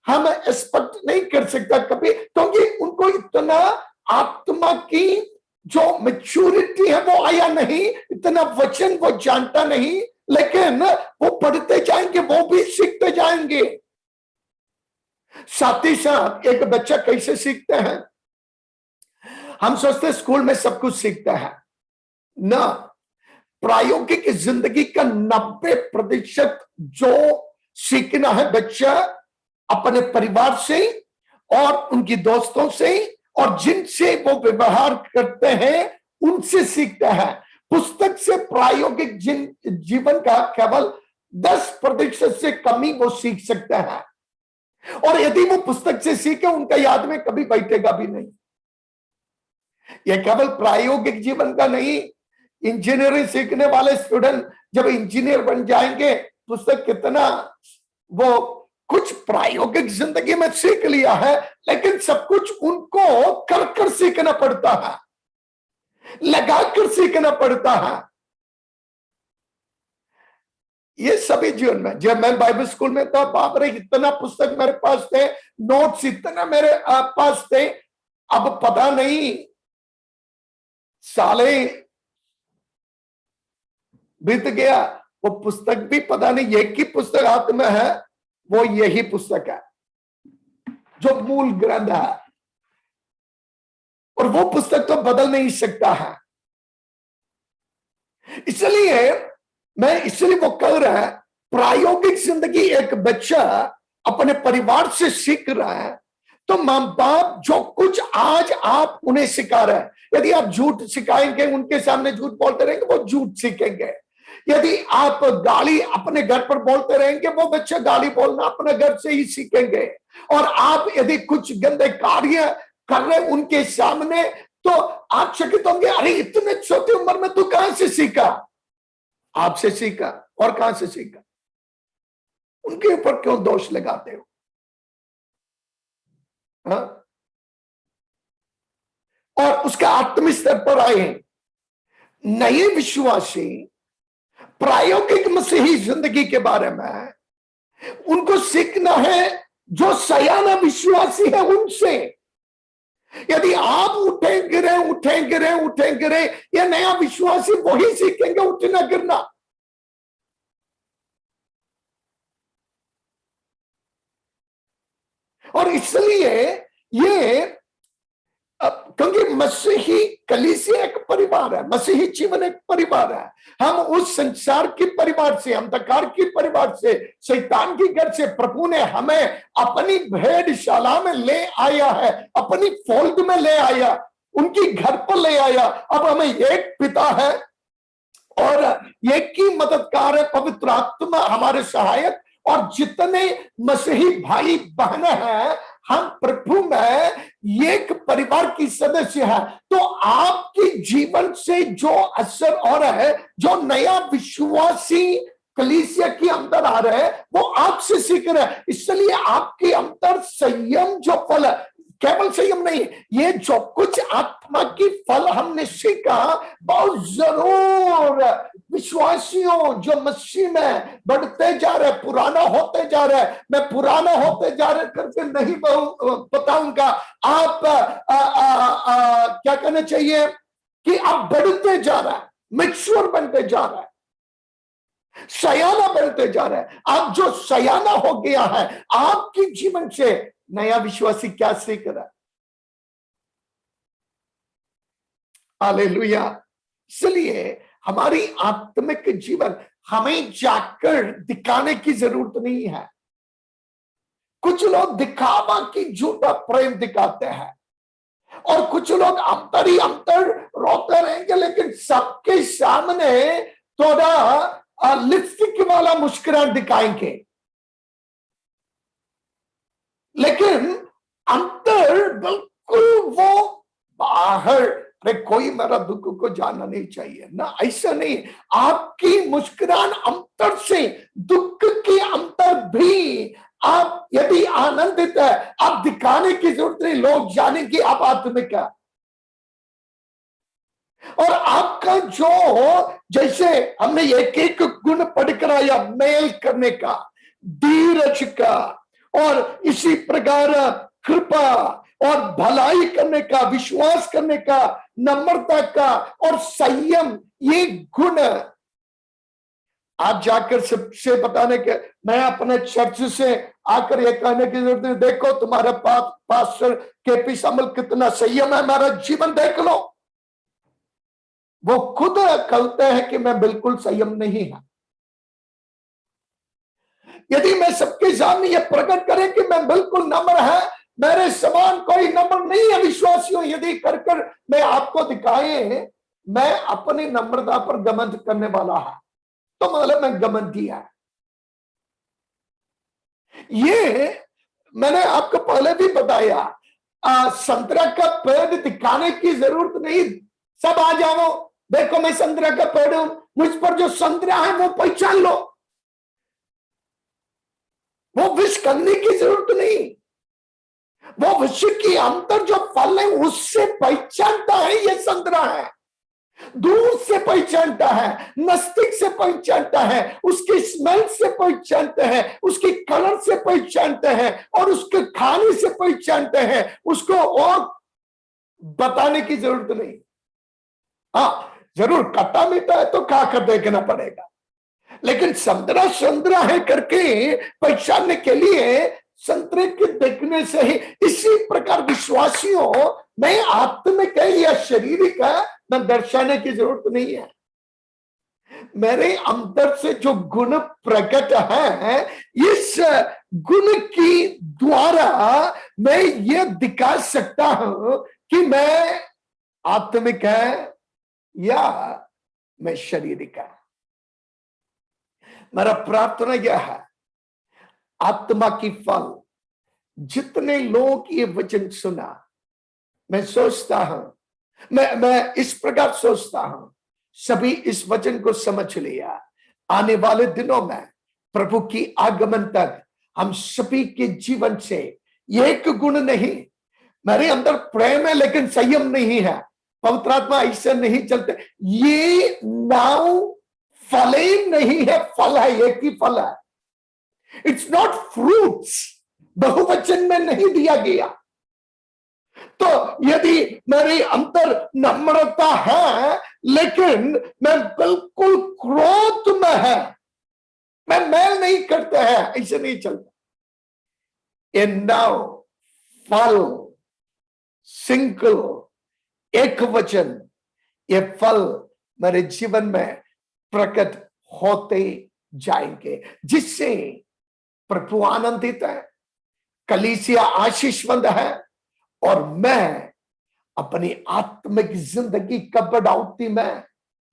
हम एक्सपेक्ट नहीं कर सकता कभी, क्योंकि उनको इतना आत्मा की जो मैच्योरिटी है वो आया नहीं, इतना वचन वो जानता नहीं, लेकिन वो पढ़ते जाएंगे, वो भी सीखते जाएंगे। साथ ही साथ एक बच्चा कैसे सीखता है? हम सोचते स्कूल में सब कुछ सीखता है ना, प्रायोगिक जिंदगी का 90% जो सीखना है बच्चा अपने परिवार से और उनकी दोस्तों से और जिनसे वो व्यवहार करते हैं उनसे सीखता है। पुस्तक से प्रायोगिक जीवन का केवल 10% से कम ही वो सीख सकता है, और यदि वो पुस्तक से सीखे उनका याद में कभी बैठेगा भी नहीं। यह केवल प्रायोगिक जीवन का नहीं, इंजीनियरिंग सीखने वाले स्टूडेंट जब इंजीनियर बन जाएंगे, पुस्तक कितना वो कुछ प्रायोगिक जिंदगी में सीख लिया है, लेकिन सब कुछ उनको कर कर सीखना पड़ता है, लगाकर सीखना पड़ता है। ये सभी जीवन में, जब मैं बाइबल स्कूल में था, बाप रे इतना पुस्तक मेरे पास थे, नोट्स इतना मेरे पास थे, अब पता नहीं साले बीत गया, वो पुस्तक भी पता नहीं, एक ही पुस्तक हाथ में है, वो यही पुस्तक है जो मूल ग्रंथ है, और वो पुस्तक तो बदल नहीं सकता है। इसलिए वो कह रहा है, प्रायोगिक जिंदगी एक बच्चा अपने परिवार से सीख रहा है, तो मां बाप जो कुछ आज आप उन्हें सिखा रहे हैं, यदि आप झूठ सिखाएंगे, उनके सामने झूठ बोलते रहेंगे, वो झूठ सीखेंगे। यदि आप गाली अपने घर पर बोलते रहेंगे, वो बच्चे गाली बोलना अपने घर से ही सीखेंगे। और आप यदि कुछ गंदे कार्य कर रहे उनके सामने, तो आप चकित होंगे, अरे इतने छोटी उम्र में तू कहां से सीखा? आपसे सीखा, और कहां से सीखा? उनके ऊपर क्यों दोष लगाते हो? हाँ? और उसका आत्मिक स्तर पर आए हैं नए विश्वासी, प्रायोगिक मसीही जिंदगी के बारे में उनको सीखना है जो सयाना विश्वासी है उनसे। यदि आप उठे गिरे, ये नया विश्वासी वही सीखेंगे उठना गिरना। और इसलिए ये, क्योंकि मसीही कलीसिया एक परिवार है, मसीही जीवन एक परिवार है। हम उस संसार के परिवार से, अंधकार के परिवार से, शैतान के घर से प्रभु ने हमें अपनी भेड़शाला में ले आया है, अपनी फोल्ड में ले आया, उनकी घर पर ले आया। अब हमें एक पिता है और एक ही मददगार है, पवित्र आत्मा हमारे सहायक, और जितने मसीही भाई बहन हैं, हम प्रभु में एक परिवार की सदस्य है। तो आपके जीवन से जो असर हो रहा है, जो नया विश्वासी कलीसिया के अंदर आ रहा है, वो आपसे सीख रहा है। इसलिए आपके अंदर संयम जो फल है, केवल संयम नहीं, ये जो कुछ आत्मा की फल हमने सीखा, बहुत जरूर विश्वासियों जो मसीह में बढ़ते जा रहे, पुराना होते जा रहे, मैं पुराना होते जा रहे करके नहीं बताऊंगा, आप क्या कहना चाहिए कि आप बढ़ते जा रहा है, मैच्योर बनते जा रहा है, सयाना बनते जा रहा है। आप जो सयाना हो गया है, आपके जीवन से नया विश्वासी क्या सीख रहा है? हालेलुया। इसलिए हमारी आत्मिक जीवन हमें जाकर दिखाने की जरूरत नहीं है। कुछ लोग दिखावा की झूठा प्रेम दिखाते हैं, और कुछ लोग अंतर ही अंतर रोते रहेंगे, लेकिन सबके सामने थोड़ा लिपस्टिक वाला मुस्कुराहट दिखाएंगे, लेकिन अंतर बिल्कुल वो बाहर, अरे कोई मेरा दुख को जानना नहीं चाहिए ना, ऐसा नहीं। आपकी मुस्कुराहट अंतर से, दुख के अंतर भी आप यदि आनंदित है, आप दिखाने की जरूरत नहीं, लोग जाने कि आप आत्मिक है। और आपका जो, जैसे हमने एक एक गुण पढ़कर आया, मेल करने का, धीरज का, और इसी प्रकार कृपा और भलाई करने का, विश्वास करने का, नम्रता का और संयम, ये गुण आप जाकर सबसे बताने के, मैं अपने चर्च से आकर ये कहने की जरूरत नहीं, देखो तुम्हारे पास्टर केपी सामल कितना संयम है, मेरा जीवन देख लो। वो खुद कहते हैं कि मैं बिल्कुल संयम नहीं है। यदि मैं सबके सामने ये प्रकट करें कि मैं बिल्कुल नम्र है, मेरे समान कोई नम्र नहीं है विश्वासियों, यदि कर कर मैं आपको दिखाए मैं अपनी नम्रता पर घमंड करने वाला है, तो मतलब मैं घमंडी है। ये मैंने आपको पहले भी बताया, संतरा का पेड़ दिखाने की जरूरत नहीं, सब आ जाओ, देखो मैं संतरा का पेड़ हूं, मुझ पर जो संतरा है वो पहचान लो। वो विष करने की जरूरत नहीं, वो विष के अंदर जो फल है उससे पहचानता है ये संतरा है, दूर से पहचानता है, नजदीक से पहचानता है, उसकी स्मेल से पहचानते हैं, उसकी कलर से पहचानते हैं, और उसके खाने से पहचानते हैं, उसको और बताने की जरूरत नहीं। हाँ जरूर खट्टा मीठा है तो खा कर देखना पड़ेगा, लेकिन संतरा संतरा है करके पहचानने के लिए संतरे के देखने से ही। इसी प्रकार विश्वासियों में आत्मिक है या शारीरिक है मैं दर्शाने की जरूरत नहीं है। मेरे अंदर से जो गुण प्रकट है, इस गुण की द्वारा मैं ये दिखा सकता हूं कि मैं आत्मिक है या मैं शारीरिक है। मेरा प्रार्थना यह है, आत्मा की फल, जितने लोग ये वचन सुना, मैं सोचता हूं, मैं इस प्रकार सोचता हूं, सभी इस वचन को समझ लिया। आने वाले दिनों में प्रभु की आगमन तक हम सभी के जीवन से एक गुण नहीं, मेरे अंदर प्रेम है लेकिन संयम नहीं है, पवित्र आत्मा ऐसे नहीं चलते, ये नाव फले नहीं है, फल है, एक ही फल है। इट्स नॉट फ्रूट्स, बहुवचन में नहीं दिया गया। तो यदि मेरे अंदर नम्रता है लेकिन मैं बिल्कुल क्रोध में है, मैं मेल नहीं करता है, ऐसे नहीं चलता। नाउ फल सिंगल, एक वचन, ये फल मेरे जीवन में प्रकट होते जाएंगे, जिससे प्रभु आनंदित है, कलीसिया आशीषमंद है, और मैं अपनी आत्मिक जिंदगी का बढ़ावती में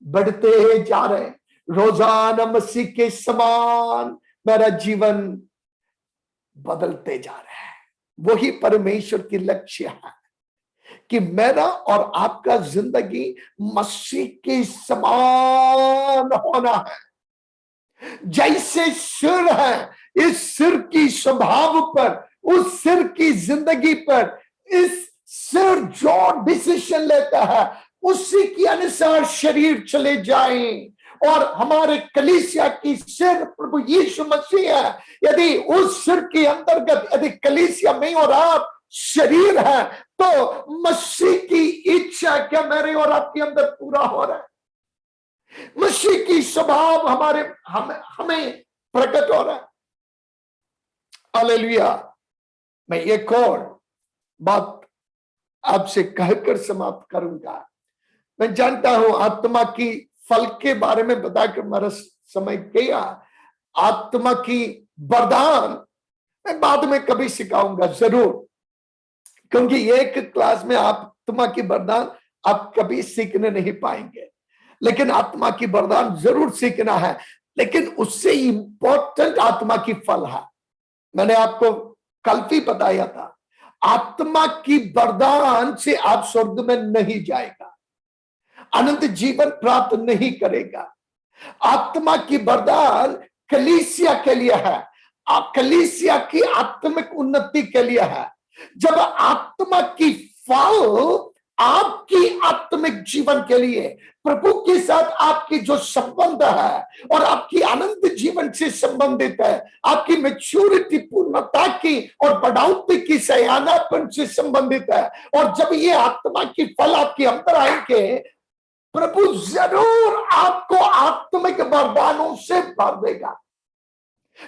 बढ़ते जा रहे, रोजाना मसीह के समान मेरा जीवन बदलते जा रहा है। वही परमेश्वर की लक्ष्य है कि मेरा और आपका जिंदगी मसीह के समान होना है। जैसे सिर है, इस सिर की स्वभाव पर, उस सिर की जिंदगी पर, इस सिर जो डिसीजन लेता है उसी के अनुसार शरीर चले जाए। और हमारे कलीसिया की सिर प्रभु यीशु मसीह है। यदि उस सिर के अंतर्गत यदि कलीसिया में और आप शरीर है, तो मसीह की इच्छा क्या मेरे और आपके अंदर पूरा हो रहा है, मसीह की स्वभाव हमें प्रकट हो रहा है। हालेलुया। मैं एक और बात आपसे कहकर समाप्त करूंगा। मैं जानता हूं आत्मा की फल के बारे में बताकर मेरा समय गया। आत्मा की वरदान मैं बाद में कभी सिखाऊंगा जरूर, क्योंकि एक क्लास में आत्मा की वरदान आप कभी सीखने नहीं पाएंगे, लेकिन आत्मा की वरदान जरूर सीखना है। लेकिन उससे इंपॉर्टेंट आत्मा की फल है। मैंने आपको कल भी बताया था, आत्मा की वरदान से आप स्वर्ग में नहीं जाएगा, अनंत जीवन प्राप्त नहीं करेगा। आत्मा की वरदान कलीसिया के लिए है, कलीसिया की आत्मिक उन्नति के लिए है। जब आत्मा की फल आपकी आत्मिक जीवन के लिए, प्रभु के साथ आपकी जो संबंध है और आपकी आनंद जीवन से संबंधित है, आपकी मैच्योरिटी पूर्णता की और बढ़ावती की सयानापन से संबंधित है, और जब ये आत्मा की फल आपके अंदर आएंगे, प्रभु जरूर आपको आत्मिक वरदानों से भर देगा,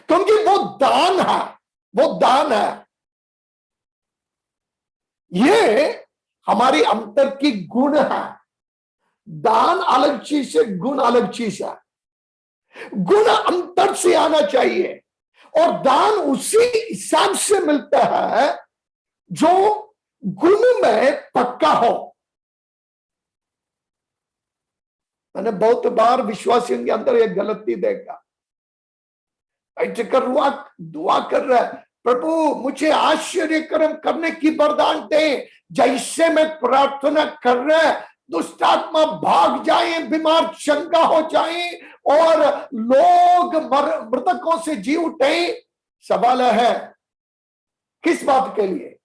क्योंकि वो दान है, वो दान है। ये हमारी अंतर की गुण है। दान अलग चीज है, गुण अलग चीज है। गुण अंतर से आना चाहिए और दान उसी हिसाब से मिलता है जो गुण में पक्का हो। मैंने बहुत बार विश्वासियों के अंदर एक गलती देखा, कर दुआ कर रहा है, प्रभु मुझे आश्चर्य कर्म करने की वरदान दे। जैसे मैं प्रार्थना कर रहा, दुष्ट आत्मा भाग जाए, बीमार चंगा हो जाए और लोग मृतकों से जी उठे। सवाल है किस बात के लिए,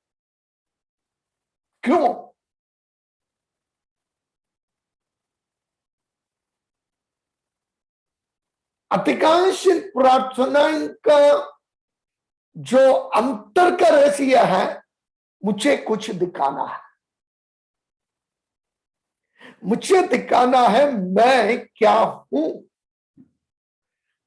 क्यों? अधिकांश प्रार्थना का जो अंतर का रहस्य है, मुझे कुछ दिखाना है, मुझे दिखाना है मैं क्या हूं।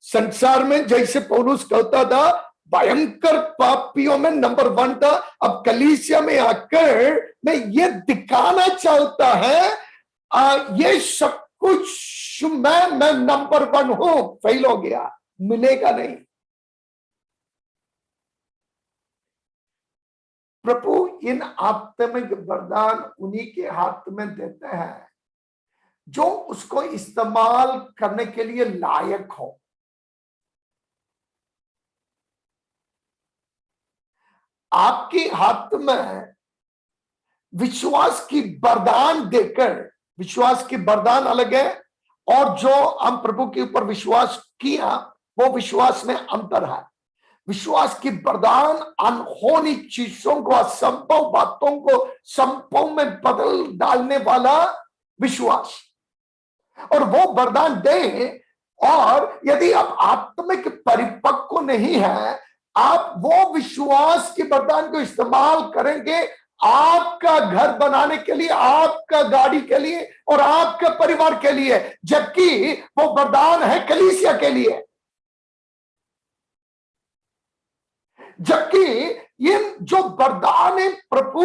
संसार में जैसे पौलुस कहता था भयंकर पापियों में नंबर 1 था, अब कलीसिया में आकर मैं ये दिखाना चाहता है ये सब कुछ मैं नंबर 1 हूं। फेल हो गया, मिलेगा नहीं। प्रभु इन आत्मिक वरदान उन्हीं के हाथ में देते हैं जो उसको इस्तेमाल करने के लिए लायक हो। आपके हाथ में विश्वास की वरदान देकर, विश्वास की वरदान अलग है और जो हम प्रभु के ऊपर विश्वास किया वो विश्वास में अंतर है। विश्वास की वरदान अनहोनी चीजों को, असंभव बातों को संभव में बदल डालने वाला विश्वास, और वो वरदान दे। और यदि आप आत्मिक परिपक्व नहीं है, आप वो विश्वास की वरदान को इस्तेमाल करेंगे आपका घर बनाने के लिए, आपका गाड़ी के लिए और आपके परिवार के लिए, जबकि वो वरदान है कलीसिया के लिए। जबकि ये जो वरदान है प्रभु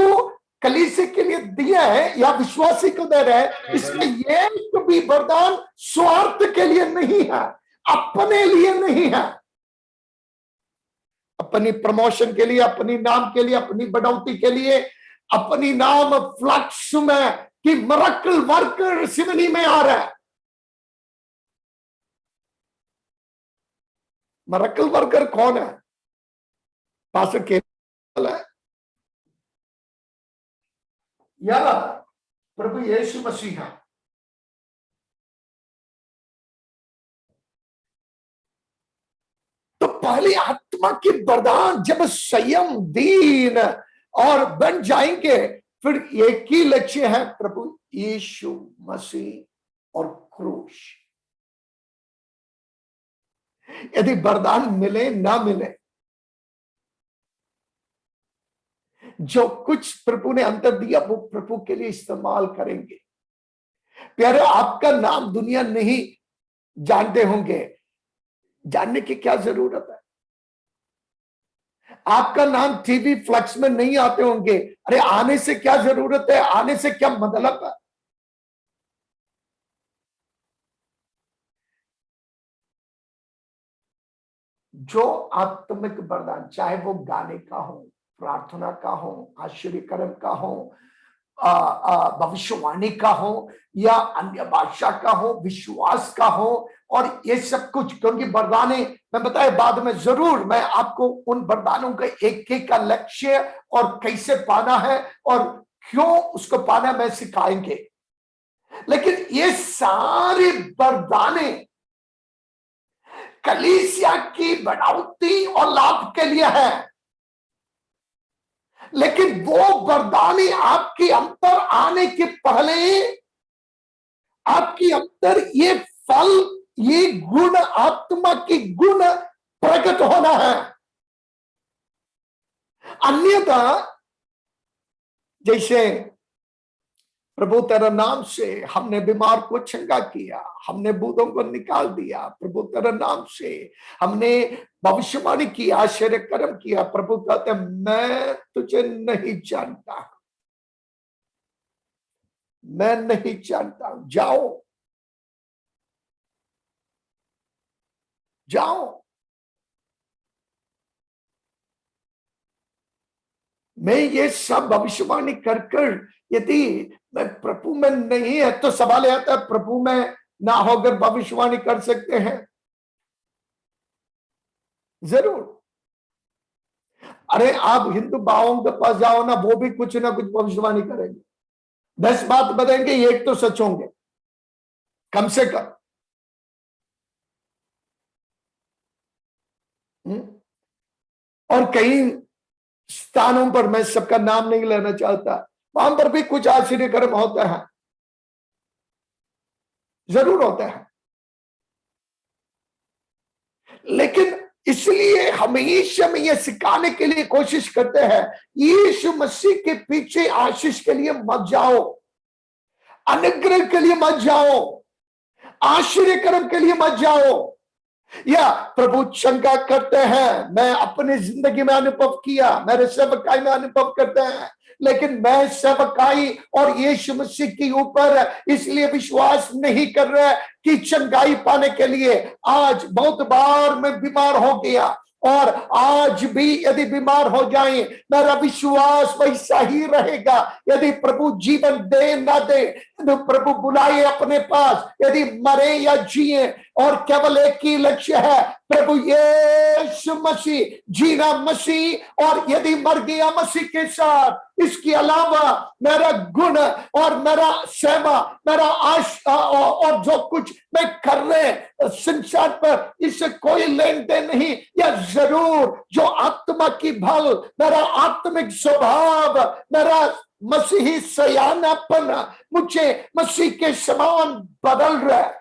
कलीसिया के लिए दिया है या विश्वासी को दे रहे हैं, इसमें ये भी वरदान स्वार्थ के लिए नहीं है, अपने लिए नहीं है, अपनी प्रमोशन के लिए, अपनी नाम के लिए, अपनी बढ़ोतरी के लिए, अपनी नाम फ्लक्स में कि मिरेकल वर्कर सिमनी में आ रहा है। मिरेकल वर्कर कौन है? पास्टर केवल है या प्रभु यीशु मसीह है? तो पहले आत्मा की वरदान जब संयम, दीन और बन जाएंगे, फिर एक ही लक्ष्य है, प्रभु यीशु मसीह और क्रूस। यदि वरदान मिले ना मिले, जो कुछ प्रभु ने अंतर दिया वो प्रभु के लिए इस्तेमाल करेंगे। प्यारे, आपका नाम दुनिया नहीं जानते होंगे, जानने की क्या जरूरत है? आपका नाम टीवी फ्लक्स में नहीं आते होंगे, अरे आने से क्या जरूरत है, आने से क्या मतलब है? जो आत्मिक वरदान, चाहे वो गाने का हो, प्रार्थना का हो, आश्चर्य कर्म का हो, भविष्यवाणी का हो या अन्य भाषा का हो, विश्वास का हो, और ये सब कुछ, क्योंकि वरदाने मैं बताया बाद में जरूर मैं आपको उन वरदानों के एक एक का लक्ष्य और कैसे पाना है और क्यों उसको पाना मैं सिखाएंगे। लेकिन ये सारे वरदाने कलीसिया की बढ़ोतरी और लाभ के लिए है, लेकिन वो वरदानी आपके अंदर आने के पहले आपके अंदर ये फल, ये गुण, आत्मा की गुण प्रकट होना है। अन्यथा जैसे प्रभु तेरा नाम से हमने बीमार को चंगा किया, हमने बूढ़ों को निकाल दिया, प्रभु तेरा नाम से हमने भविष्यवाणी की, आश्चर्य कर्म किया, प्रभु कहते मैं तुझे नहीं जानता, मैं नहीं जानता, जाओ जाओ। मैं ये सब भविष्यवाणी कर कर यदि मैं प्रभु में नहीं है तो सवाल आता है प्रभु में ना होकर भविष्यवाणी कर सकते हैं? जरूर। अरे आप हिंदू भावों के पास जाओ ना, वो भी कुछ ना कुछ भविष्यवाणी करेंगे, 10 बात बताएंगे, एक तो सच होंगे कम से कम। और कई स्थानों पर, मैं सबका नाम नहीं लेना चाहता, वहां पर भी कुछ आश्चर्य कर्म होता है, जरूर होता है। लेकिन इसलिए हमेशा में यह सिखाने के लिए कोशिश करते हैं, यीशु मसीह के पीछे आशीष के लिए मत जाओ, अनुग्रह के लिए मत जाओ, आश्चर्य कर्म के लिए मत जाओ। या प्रभु शंका करते हैं, मैं अपनी जिंदगी में अनुभव किया, मेरे सेवकाई में अनुभव करते हैं, लेकिन मैं सेवकाई और यीशु मसीह के ऊपर इसलिए विश्वास नहीं कर रहा कि चंगाई पाने के लिए। आज बहुत बार मैं बीमार हो गया और आज भी यदि बीमार हो जाए, मेरा विश्वास वैसा ही रहेगा। यदि प्रभु जीवन दे ना दे, तो प्रभु बुलाए अपने पास, यदि मरे या जिए, और केवल एक ही लक्ष्य है, प्रभु यीशु मसीह, जीना मसीह, और यदि मर गया मसीह के साथ, इसके अलावा मेरा गुण और मेरा सेवा, मेरा और जो कुछ मैं कर रहे संसार पर, इससे कोई लेन देन नहीं। या जरूर जो आत्मा की बल, मेरा आत्मिक स्वभाव, मेरा मसीही सयानापन मुझे मसीह के समान बदल रहा है।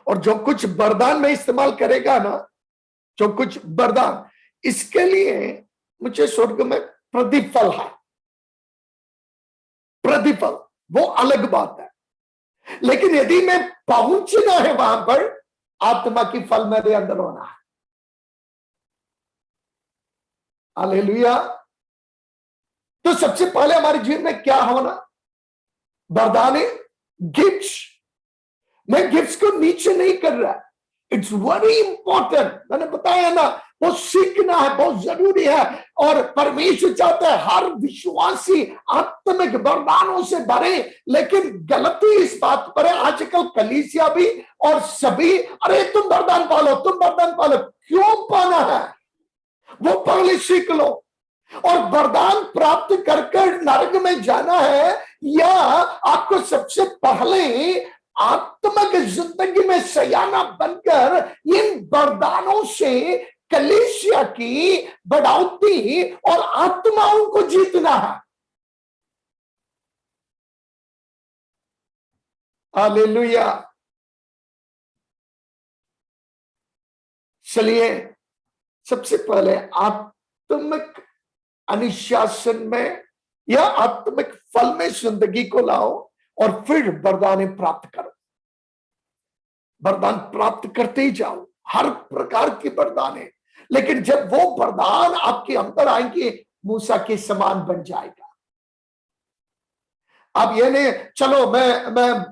और जो कुछ वरदान में इस्तेमाल करेगा ना, जो कुछ वरदान, इसके लिए मुझे स्वर्ग में प्रतिफल है, प्रतिफल वो अलग बात है। लेकिन यदि मैं पहुंचना है वहां पर, आत्मा की फल मेरे अंदर होना है। हालेलुया। तो सबसे पहले हमारे जीवन में क्या होना? वरदान, गिफ्ट्स। मैं गिफ्ट्स को नीचे नहीं कर रहा, इट्स वेरी इंपॉर्टेंट। मैंने बताया ना, वो सीखना है, बहुत जरूरी है। और परमेश्वर चाहता है हर विश्वासी आत्मिक वरदानों से भरे। लेकिन गलती इस बात पर है, आजकल कलीसिया भी और सभी, अरे तुम वरदान पालो, तुम वरदान पालो। क्यों पाना है? वो पहले सीख लो। और वरदान प्राप्त कर कर नरक में जाना है, या आपको सबसे पहले आत्मिक जिंदगी में सयाना बनकर इन वरदानों से कलीसिया की बढ़ोतरी और आत्माओं को जीतना है। हालेलुया। चलिए सबसे पहले आत्मिक अनुशासन में या आत्मिक फल में जिंदगी को लाओ, और फिर वरदान प्राप्त करो। वरदान प्राप्त करते ही जाओ, हर प्रकार की वरदान है। लेकिन जब वो वरदान आपके अंदर आएंगे, मूसा के समान बन जाएगा। अब ये नहीं चलो मैं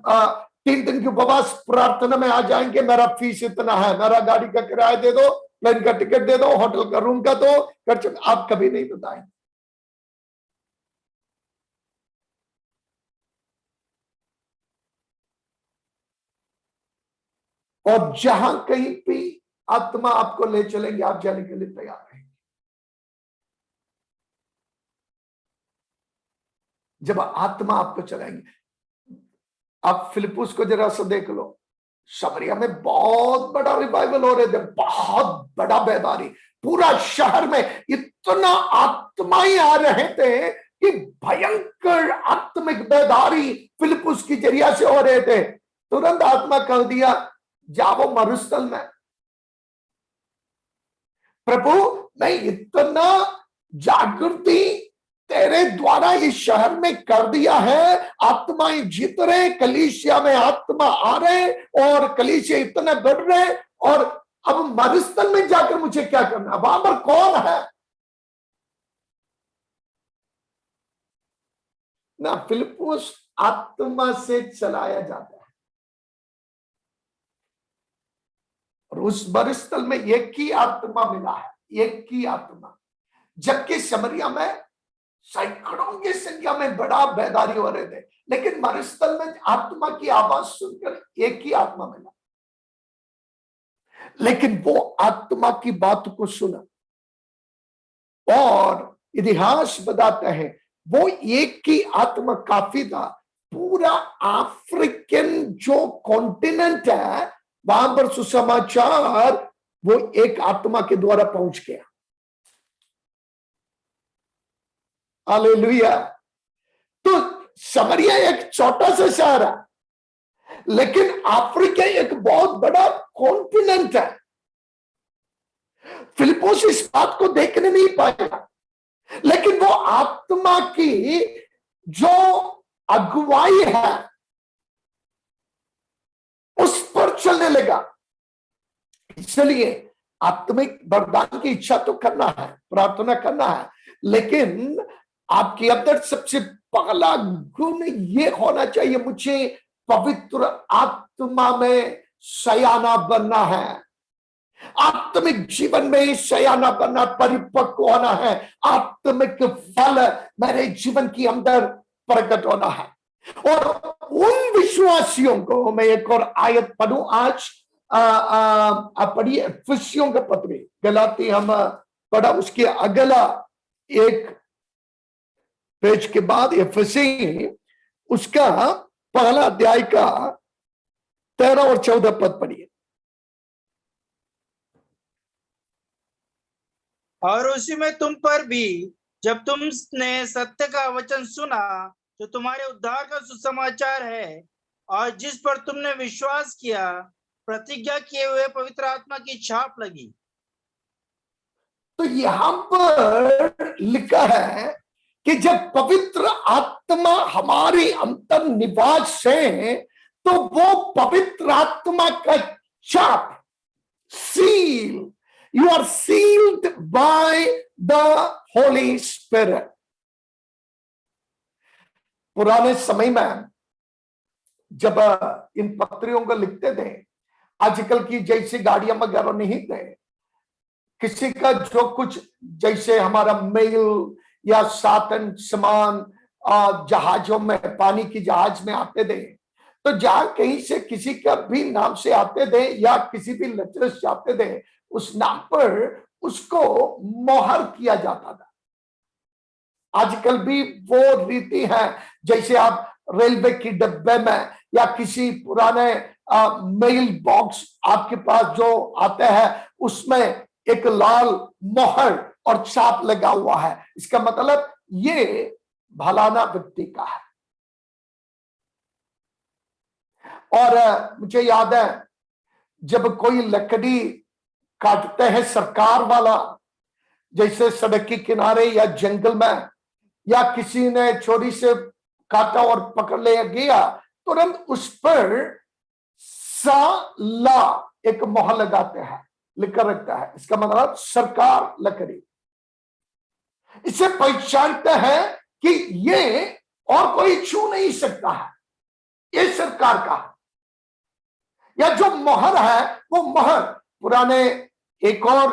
3 दिन की उपवास प्रार्थना में आ जाएंगे, मेरा फीस इतना है, मेरा गाड़ी का किराया दे दो, प्लेन का टिकट दे दो, होटल का रूम का दो, खर्च। आप कभी नहीं बताएंगे। और जहां कहीं भी आत्मा आपको ले चलेंगे, आप जाने के लिए तैयार रहेंगे। जब आत्मा आपको चलाएंगे, आप फिलिपुस को जरा सा देख लो, समरिया में बहुत बड़ा रिवाइवल हो रहे थे, बहुत बड़ा बेदारी, पूरा शहर में इतना आत्माएं आ रहे थे कि भयंकर आत्मिक बेदारी फिलिपुस की जरिया से हो रहे थे। तुरंत आत्मा कह दिया, जाओ मरुस्थल में। प्रभु, मैं इतना जागृति तेरे द्वारा इस शहर में कर दिया है, आत्माएं जीत रहे, कलीसिया में आत्मा आ रहे और कलीसिया इतना बढ़ रहे, और अब मरुस्थल में जाकर मुझे क्या करना, वहां पर कौन है ना। फिलिपुस आत्मा से चलाया जाता है, और उस मरुस्थल में एक ही आत्मा मिला है, एक ही आत्मा। जबकि समरिया में सैकड़ों की संख्या में बड़ा बेदारी हो रहे थे, लेकिन मरुस्थल में आत्मा की आवाज सुनकर एक ही आत्मा मिला। लेकिन वो आत्मा की बात को सुना, और इतिहास बताता है वो एक ही आत्मा काफी था। पूरा अफ्रीकन जो कॉन्टिनेंट है, वहां पर सुसमाचार वो एक आत्मा के द्वारा पहुंच गया। हालेलुया। तो समरिया एक छोटा सा शहर है, लेकिन अफ्रीका एक बहुत बड़ा कॉन्टिनेंट है। फिलिपुस इस बात को देखने नहीं पाया, लेकिन वो आत्मा की जो अगुवाई है उस पर चलने लगा। इसलिए आत्मिक वरदान की इच्छा तो करना है, प्रार्थना करना है, लेकिन आपके अंदर सबसे पहला गुण ये होना चाहिए, मुझे पवित्र आत्मा में सयाना बनना है, आत्मिक जीवन में सयाना बनना, परिपक्व होना है, आत्मिक फल मेरे जीवन के अंदर प्रकट होना है। और उन विश्वासियों को मैं एक और आयत पढ़ूं आज, आप पढ़िए एफिसियों का पत्र, गलाती हम पढ़ा, उसके अगला एक पेज के बाद एफिसी, उसका पहला अध्याय का 13 और 14 पद पढ़िए। और उसी में तुम पर भी, जब तुमने सत्य का वचन सुना जो तुम्हारे उद्धार का सुसमाचार है, और जिस पर तुमने विश्वास किया, प्रतिज्ञा किए हुए पवित्र आत्मा की छाप लगी। तो यहां पर लिखा है कि जब पवित्र आत्मा हमारे अंतर निवास है, तो वो पवित्र आत्मा का छाप, seal, you are sealed by the Holy Spirit। पुराने समय में जब इन पत्रियों को लिखते थे, आजकल की जैसी गाड़ियां वगैरह नहीं थे, किसी का जो कुछ जैसे हमारा मेल या साधन सामान जहाजों में, पानी की जहाज में आते थे, तो जहां कहीं से किसी का भी नाम से आते थे या किसी भी लेटर से आते थे, उस नाम पर उसको मोहर किया जाता था। आजकल भी वो रीति है, जैसे आप रेलवे की डब्बे में या किसी पुराने मेल बॉक्स आपके पास जो आता है, उसमें एक लाल मोहर और छाप लगा हुआ है, इसका मतलब ये भलाना व्यक्ति का है। और मुझे याद है, जब कोई लकड़ी काटते हैं सरकार वाला, जैसे सड़क के किनारे या जंगल में, या किसी ने चोरी से काटा और पकड़ ले गया, तुरंत उस पर साला एक मोहर लगाते हैं, लिखकर रखता है, इसका मतलब सरकार लकड़ी। इसे पहचानते हैं कि ये और कोई छू नहीं सकता है, ये सरकार का है। या जो मोहर है वो मोहर, पुराने एक और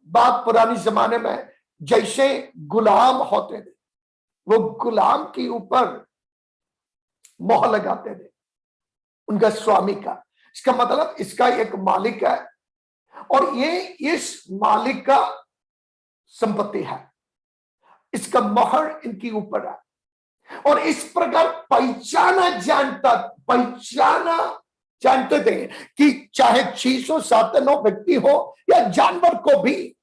बात, पुराने जमाने में जैसे गुलाम होते थे, वो गुलाम के ऊपर मोहर लगाते थे उनका स्वामी का, इसका मतलब इसका एक मालिक है और ये इस मालिक का संपत्ति है, इसका मोहर इनके ऊपर है। और इस प्रकार पहचाना जानते थे कि चाहे 697 व्यक्ति हो या जानवर को भी,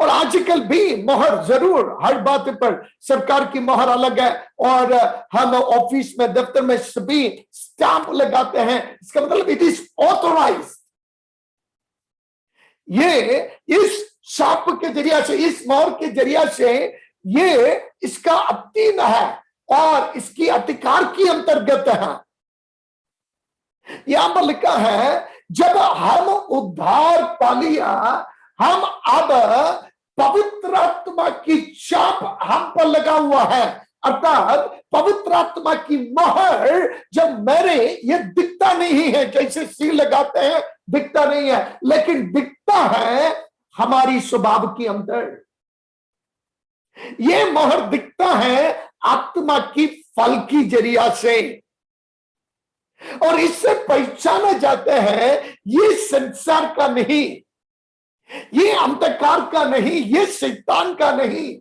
और आजकल भी मोहर जरूर, हर बात पर सरकार की मोहर अलग है, और हम ऑफिस में दफ्तर में सभी स्टैंप लगाते हैं, इसका मतलब इट इज ऑथोराइज्ड। ये इस सांप के जरिया से, इस मोहर के जरिया से ये इसका अधीन है और इसकी अधिकार की अंतर्गत है। यहां पर लिखा है जब हम उद्धार पा लिया, हम अब पवित्र आत्मा की छाप हम पर लगा हुआ है, अर्थात पवित्र आत्मा की मोहर जब मेरे, ये दिखता नहीं है, जैसे सील लगाते हैं दिखता नहीं है, लेकिन दिखता है हमारी स्वभाव के अंदर। ये मोहर दिखता है आत्मा की फल की जरिया से, और इससे पहचाना जाता है ये संसार का नहीं, ये अंधकार का नहीं, ये शैतान का नहीं,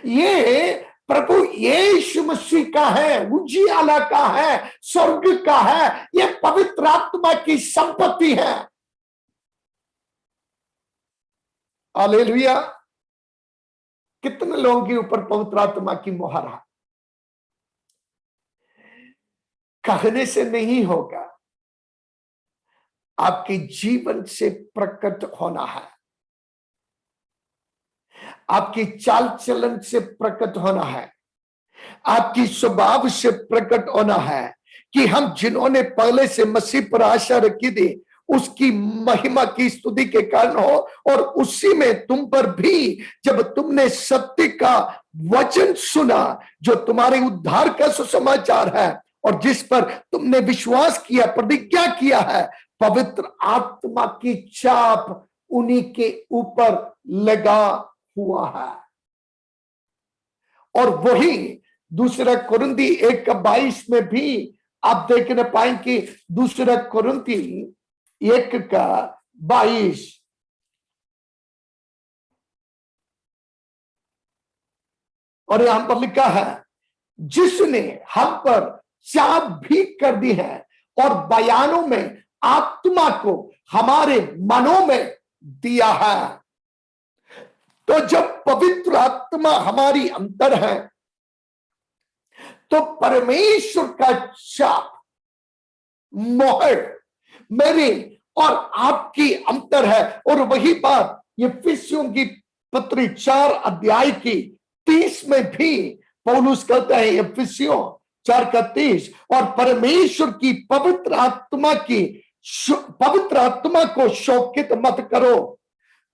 ये प्रभु यीशु मसीह का है, उजियाला का है, स्वर्ग का है, ये पवित्र आत्मा की संपत्ति है। हालेलुया। कितने लोगों के ऊपर पवित्र आत्मा की मोहर है? कहने से नहीं होगा, आपके जीवन से प्रकट होना है, आपकी चाल चलन से प्रकट होना है, आपकी स्वभाव से प्रकट होना है कि हम जिन्होंने पहले से मसीह पर आशा रखी थी उसकी महिमा की स्तुति के कारण हो, और उसी में तुम पर भी जब तुमने सत्य का वचन सुना जो तुम्हारे उद्धार का सुसमाचार है और जिस पर तुमने विश्वास किया, प्रतिज्ञा किया है, पवित्र आत्मा की छाप उन्हीं के ऊपर लगा हुआ है। और वही दूसरा कुरिन्थी 1:22 में भी आप देखने पाएंगे, दूसरा कुरिन्थी 1:22, और यहां पर लिखा है जिसने हम पर छाप भी कर दी है और बयानों में आत्मा को हमारे मनों में दिया है। तो जब पवित्र आत्मा हमारी अंदर है तो परमेश्वर का छाप, मोहर मेरी और आपकी अंतर है। और वही बात इफिसियों की पत्री 4:30 में भी पौलुस कहता है, इफिसियों 4:30, और परमेश्वर की पवित्र आत्मा को शोकित मत करो,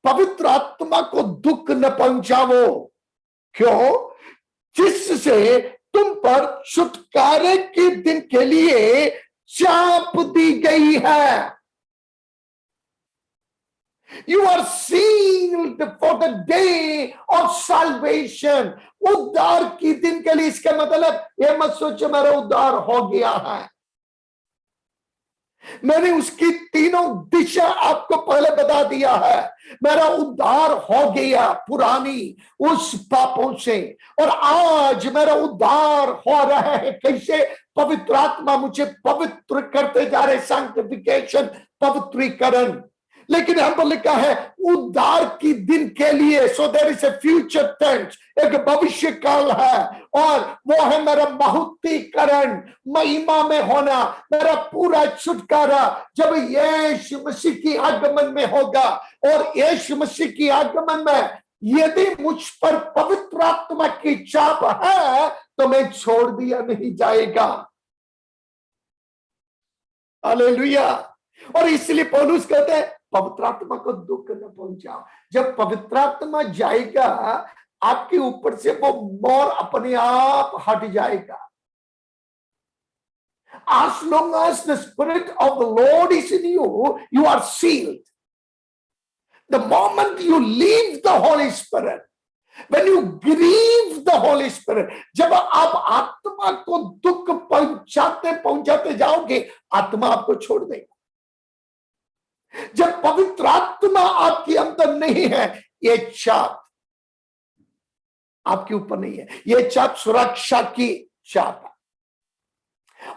पवित्र आत्मा को दुख न पहुंचावो, क्यों? जिससे तुम पर छुटकारे के दिन के लिए छाप दी गई है। You are sealed for the day of salvation. उद्धार की दिन के लिए। इसका मतलब ये मत सोचो मेरा उद्धार हो गया है। मैंने उसकी तीनों दिशा आपको पहले बता दिया है। मेरा उद्धार हो गया पुरानी उस पापों से, और आज मेरा उद्धार हो रहा है। कैसे? पवित्र आत्मा मुझे पवित्र करते जा रहे, सैंक्टिफिकेशन, पवित्रीकरण। लेकिन हम पर लिखा है उद्धार की दिन के लिए, so there is a future tense, एक भविष्य काल है, और वो है मेरा बहुतीकरण, महिमा में होना, मेरा पूरा छुटकारा जब यीशु मसीह की आगमन में होगा। और यीशु मसीह की आगमन में यदि मुझ पर पवित्र आत्मा की छाप है तो मैं छोड़ दिया नहीं जाएगा। हालेलुया। और इसलिए पौलुस कहते हैं पवित्र आत्मा को दुख न पहुंचाओ। जब पवित्र आत्मा जाएगा आपके ऊपर से, वो मोर अपने आप हट जाएगा। As long as the Spirit of the Lord is in you, you are sealed. The moment you leave the Holy Spirit, when you grieve the Holy Spirit, जब आप आत्मा को दुख पहुंचाते जाओगे, आत्मा आपको छोड़ देगा। जब पवित्र आत्मा आपके अंदर नहीं है, ये छाप आपके ऊपर नहीं है, ये छाप सुरक्षा की छाप है।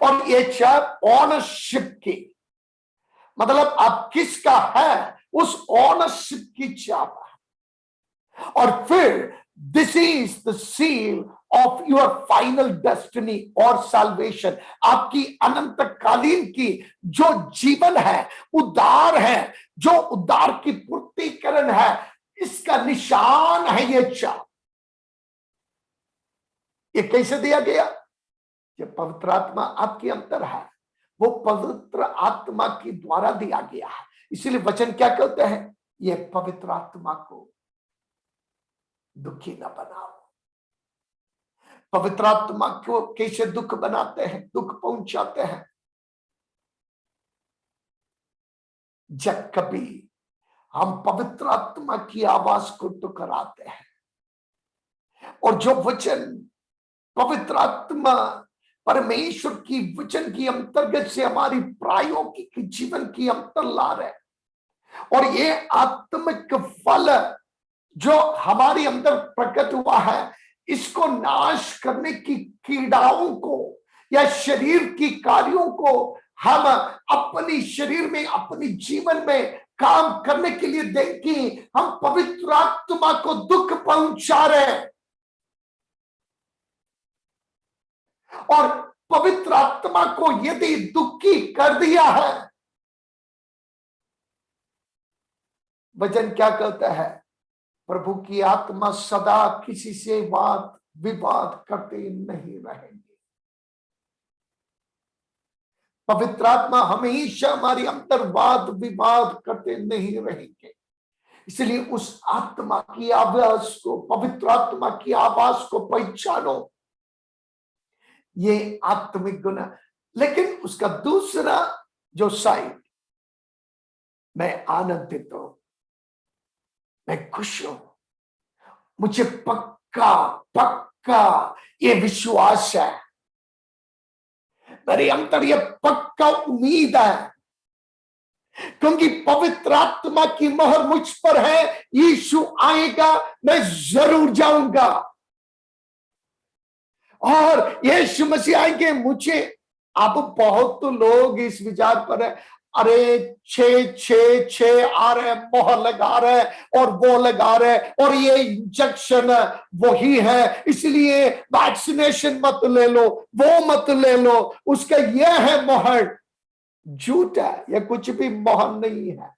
और ये चाप ओनरशिप की, मतलब आप किसका है उस ओनरशिप की चाप है। और फिर this is the seal of your final destiny और साल्वेशन, आपकी अनंतकालीन की जो जीवन है, उद्धार है, जो उद्धार की पूर्तिकरण है, इसका निशान है ये चाप। ये कैसे दिया गया? ये पवित्र आत्मा आपके अंदर है, वो पवित्र आत्मा के द्वारा दिया गया है। इसीलिए वचन क्या कहते हैं? ये पवित्र आत्मा को दुखी न बनाओ। पवित्र आत्मा को कैसे दुख बनाते हैं, दुख पहुंचाते हैं? जब कभी हम पवित्र आत्मा की आवाज को टुकराते हैं, और जो वचन पवित्र आत्मा परमेश्वर की वचन की अंतर्गत से हमारी प्रायोगिक जीवन की अंतर ला रहे, और ये आत्मिक फल जो हमारे अंदर प्रकट हुआ है, इसको नाश करने की कीड़ाओं को या शरीर की कार्यों को हम अपनी शरीर में, अपनी जीवन में काम करने के लिए देंगे। हम पवित्र आत्मा को दुख पहुंचा रहे हैं, और पवित्र आत्मा को यदि दुखी कर दिया है, वचन क्या कहता है? प्रभु की आत्मा सदा किसी से वाद विवाद करते नहीं रहेंगे। पवित्र आत्मा हमेशा हमारी अंतर वाद विवाद करते नहीं रहेंगे। इसलिए उस आत्मा की आवाज को, पवित्र आत्मा की आवाज को पहचानो, ये आत्मिक गुण। लेकिन उसका दूसरा जो साइड, मैं आनंदित हूं, मैं खुश हूं, मुझे पक्का पक्का ये विश्वास है, मेरे अंदर ये पक्का उम्मीद है, क्योंकि पवित्र आत्मा की मोहर मुझ पर है। यीशु आएगा, मैं जरूर जाऊंगा, और यीशु मसीह आएंगे मुझे। अब बहुत तो लोग इस विचार पर है, अरे 666 आ रहे, मोहर लगा रहे और वो लगा रहे, और ये इंजेक्शन वही है, इसलिए वैक्सीनेशन मत ले लो, वो मत ले लो, उसका ये है मोहर। झूठ है, ये कुछ भी मोहर नहीं है,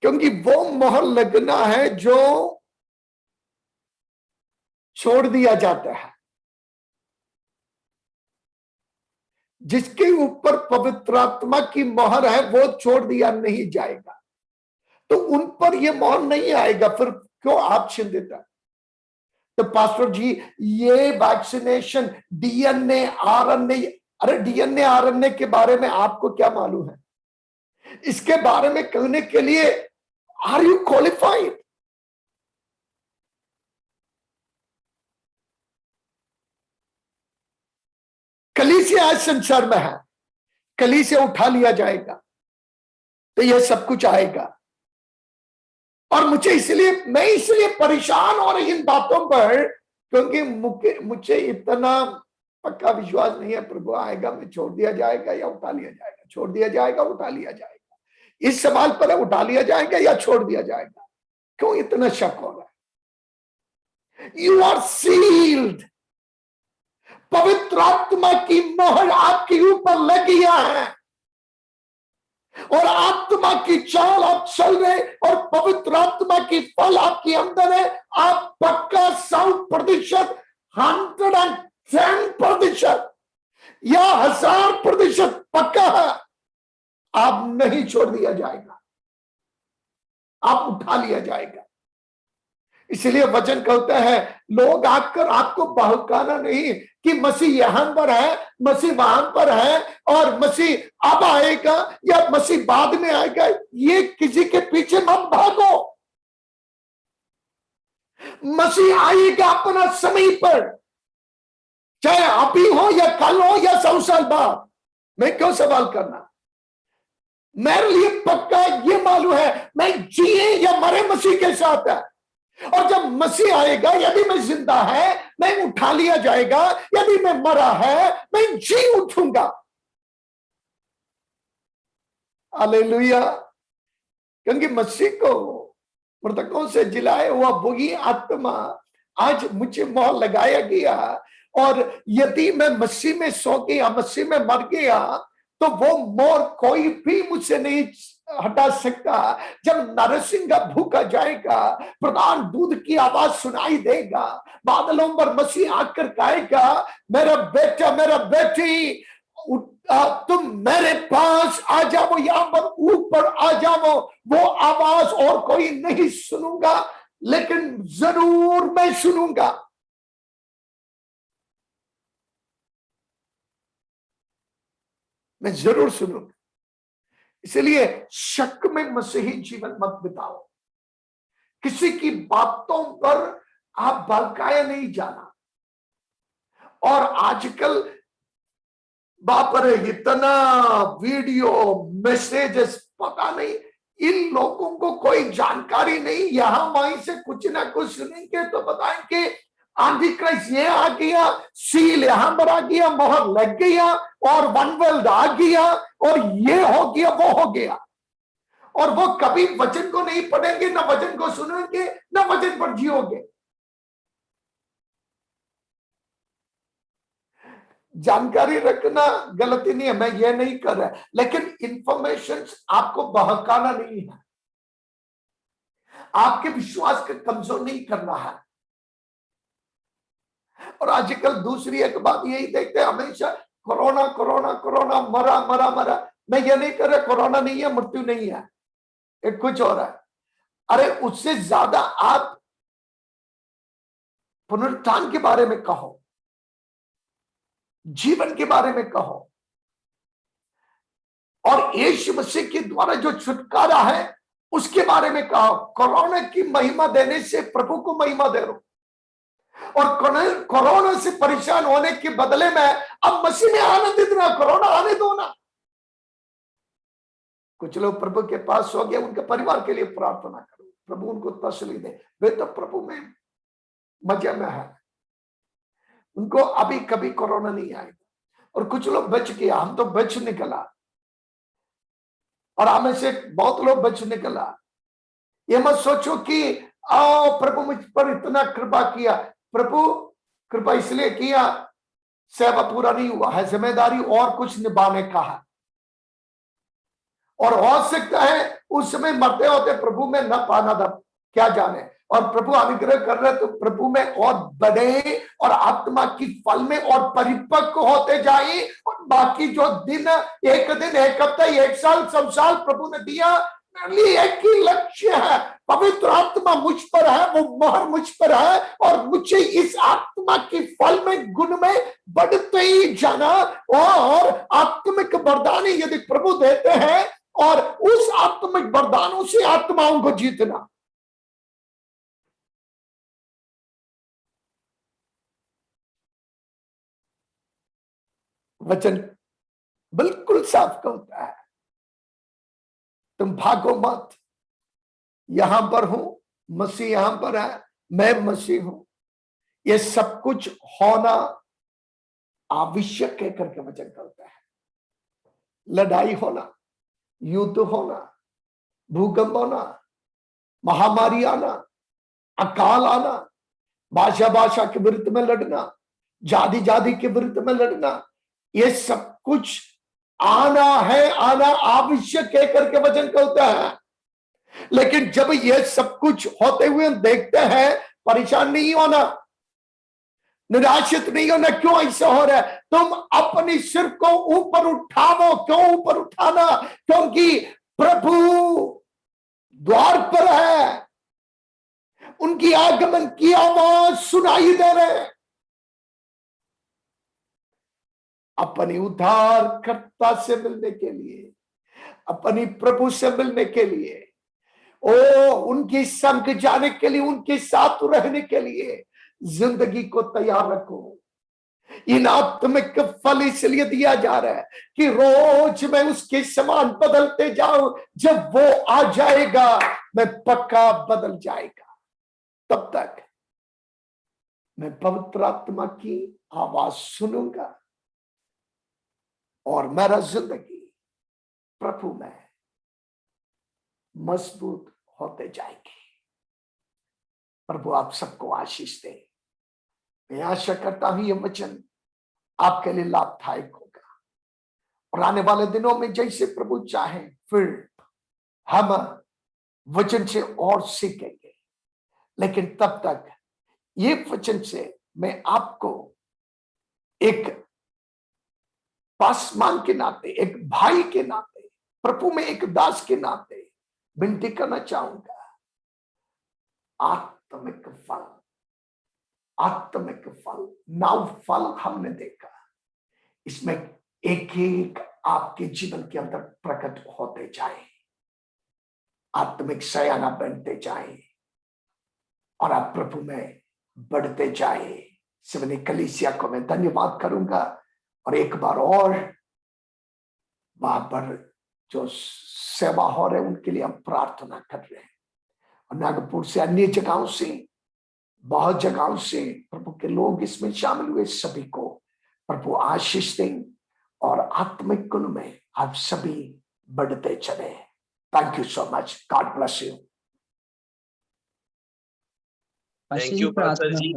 क्योंकि वो मोहर लगना है जो छोड़ दिया जाता है। जिसके ऊपर पवित्र आत्मा की मोहर है वो छोड़ दिया नहीं जाएगा, तो उन पर यह मोहर नहीं आएगा। फिर क्यों आप चिंतित है? तो पास्टर जी, ये वैक्सीनेशन डीएनए आरएनए, अरे डीएनए आरएनए के बारे में आपको क्या मालूम है? इसके बारे में कहने के लिए आर यू क्वालिफाइड? कलीसिया आज संसार में है, कलीसिया उठा लिया जाएगा तो यह सब कुछ आएगा। और मैं इसलिए परेशान हो रही इन बातों पर, क्योंकि मुझे इतना पक्का विश्वास नहीं है प्रभु आएगा, मैं छोड़ दिया जाएगा या उठा लिया जाएगा, छोड़ दिया जाएगा उठा लिया जाएगा। इस सवाल पर उठा लिया जाएगा या छोड़ दिया जाएगा, क्यों इतना शक हो रहा है? यू आर सील्ड, पवित्र आत्मा की मोहर आपके ऊपर लग गया है, और आत्मा की चाल आप चल रहे, और पवित्र आत्मा की फल आपके अंदर है। आप पक्का 100%, 110% या 1000% पक्का है, आप नहीं छोड़ दिया जाएगा, आप उठा लिया जाएगा। इसलिए वचन कहता है, लोग आकर आपको बहकाना नहीं कि मसीह यहां पर है, मसीह वहां पर है, और मसीह अब आएगा या मसीह बाद में आएगा। ये किसी के पीछे मत भागो, मसीह आएगा अपना समय पर, चाहे अभी हो या कल हो या 100 साल बाद। मैं क्यों सवाल करना? मेरे लिए पक्का ये मालूम है, मैं जिए या मरे मसीह के साथ है। और जब मसीह आएगा, यदि मैं जिंदा है, मैं उठा लिया जाएगा, यदि मैं मरा है मैं जी उठूंगा। हालेलुया। क्योंकि मसीह को मृतकों से जिलाए हुआ बुरी आत्मा आज मुझे मोहर लगाया गया, और यदि मैं मसीह में सो गया, मसीह में मर गया, तो वो मोहर कोई भी मुझसे नहीं हटा सकता। जब नरसिंह का भूखा जाएगा, प्रधान दूध की आवाज सुनाई देगा, बादलों पर मसीह आकर कहेगा, मेरा बेटा मेरा बेटी तुम मेरे पास आ जाओ, यहां पर ऊपर आ जाओ। वो आवाज और कोई नहीं सुनूंगा, लेकिन जरूर मैं सुनूंगा। मैं जरूर सुनूंगा। इसलिए शक में मसीही जीवन मत बिताओ। किसी की बातों पर आप बहकाए नहीं जाना। और आजकल बाप रे, इतना वीडियो मैसेजेस, पता नहीं इन लोगों को कोई जानकारी नहीं, यहां वहीं से कुछ ना कुछ सुनेंगे तो बताएंगे आंधी क्राइस्ट ये आ गया, सील यहां पर आ गया, मोहर लग गया, और वन वर्ल्ड आ गया, और ये हो गया वो हो गया। और वो कभी वचन को नहीं पढ़ेंगे, ना वचन को सुनेंगे, ना वचन पर जियोगे। जानकारी रखना गलती नहीं है, मैं ये नहीं कर रहा, लेकिन इंफॉर्मेशन आपको बहकाना नहीं है, आपके विश्वास को कमजोर नहीं करना है। और आजकल दूसरी एक बात यही देखते हैं, हमेशा कोरोना कोरोना कोरोना, मरा मरा मरा। मैं ये नहीं कर रहा कोरोना नहीं है, मृत्यु नहीं है, एक कुछ और है। अरे उससे ज्यादा आप पुनरुत्थान के बारे में कहो, जीवन के बारे में कहो, और यीशु मसीह के द्वारा जो छुटकारा है उसके बारे में कहो। कोरोना की महिमा देने से प्रभु को महिमा दे रहा, और कोरोना से परेशान होने के बदले में अब मसीह में आनंदित रहो, कोरोना आने दो ना। कुछ लोग प्रभु के पास हो गए, उनके परिवार के लिए प्रार्थना करो, प्रभु उनको तसल्ली दे, वे तो प्रभु में मजे में है, उनको अभी कभी कोरोना नहीं आएगा। और कुछ लोग बच गया, हम तो बच निकला, और हमें से बहुत लोग बच निकला। ये मत सोचो कि आओ प्रभु मुझ पर इतना कृपा किया। प्रभु कृपा इसलिए किया, सेवा पूरा नहीं हुआ है, जिम्मेदारी और कुछ निभाने का है। और हो सकता है उस समय मरते होते प्रभु में न पाना था, क्या जाने, और प्रभु अनुग्रह कर रहे तो प्रभु में और बढ़े, और आत्मा की फल में और परिपक्व होते जाए। और बाकी जो दिन, एक दिन, एक हफ्ता, एक साल, सब साल प्रभु ने दिया, मेरे लिए एक ही लक्ष्य है, पवित्र आत्मा मुझ पर है, वो मोहर मुझ पर है, और मुझे इस आत्मा की फल में, गुण में बढ़ते ही जाना। और आत्मिक वरदान यदि प्रभु देते हैं, और उस आत्मिक वरदानों से आत्माओं को जीतना। वचन बिल्कुल साफ कहता है, तुम भागो मत, यहां पर हूं, मसीह यहां पर है, मैं मसीह हूं, ये सब कुछ होना आवश्यक कह करके वचन कहता है। लड़ाई होना, युद्ध होना, भूकंप होना, महामारी आना, अकाल आना, भाषा भाषा के विरुद्ध में लड़ना, जाति जाति के विरुद्ध में लड़ना, ये सब कुछ आना है, आना आवश्यक कह करके वचन कहता है। लेकिन जब ये सब कुछ होते हुए हम देखते हैं, परेशान नहीं होना, निराशित नहीं होना। क्यों ऐसा हो रहा है? तुम अपने सिर को ऊपर उठाओ। क्यों ऊपर उठाना? क्योंकि प्रभु द्वार पर है, उनकी आगमन की आवाज सुनाई दे रहे। अपनी उद्धारकर्ता से मिलने के लिए, अपनी प्रभु से मिलने के लिए, उनके संग जाने के लिए, उनके साथ रहने के लिए जिंदगी को तैयार रखो। इन आत्मिक फल इसलिए दिया जा रहा है कि रोज मैं उसके समान बदलते जाऊं। जब वो आ जाएगा, मैं पक्का बदल जाएगा। तब तक मैं पवित्र आत्मा की आवाज सुनूंगा और मेरा जिंदगी प्रभु में मजबूत होते जाएगी। प्रभु आप सबको आशीष दे। मैं आशा करता हूं ये वचन आपके लिए लाभदायक होगा और आने वाले दिनों में जैसे प्रभु चाहे फिर हम वचन से और सीखेंगे। लेकिन तब तक ये वचन से मैं आपको एक पासवान के नाते, एक भाई के नाते, प्रभु में एक दास के नाते विनती करना चाहूंगा। आत्मिक फल, आत्मिक फल, 9 फल हमने देखा, इसमें एक एक आपके जीवन के अंदर प्रकट होते जाए, आत्मिक सयाना बनते जाए और आप प्रभु में बढ़ते जाए। सिवनी कलीसिया को मैं धन्यवाद करूंगा और एक बार और वहां पर जो सेवा हो रहे उनके लिए हम प्रार्थना कर रहे हैं। और नागपुर से, अन्य जगहों से, बहुत जगहों से प्रभु के लोग इसमें शामिल हुए, सभी को प्रभु आशीष दें और आत्मिक गुण में आप सभी बढ़ते चले। Thank you so much. God bless you. Thank you pastor ji.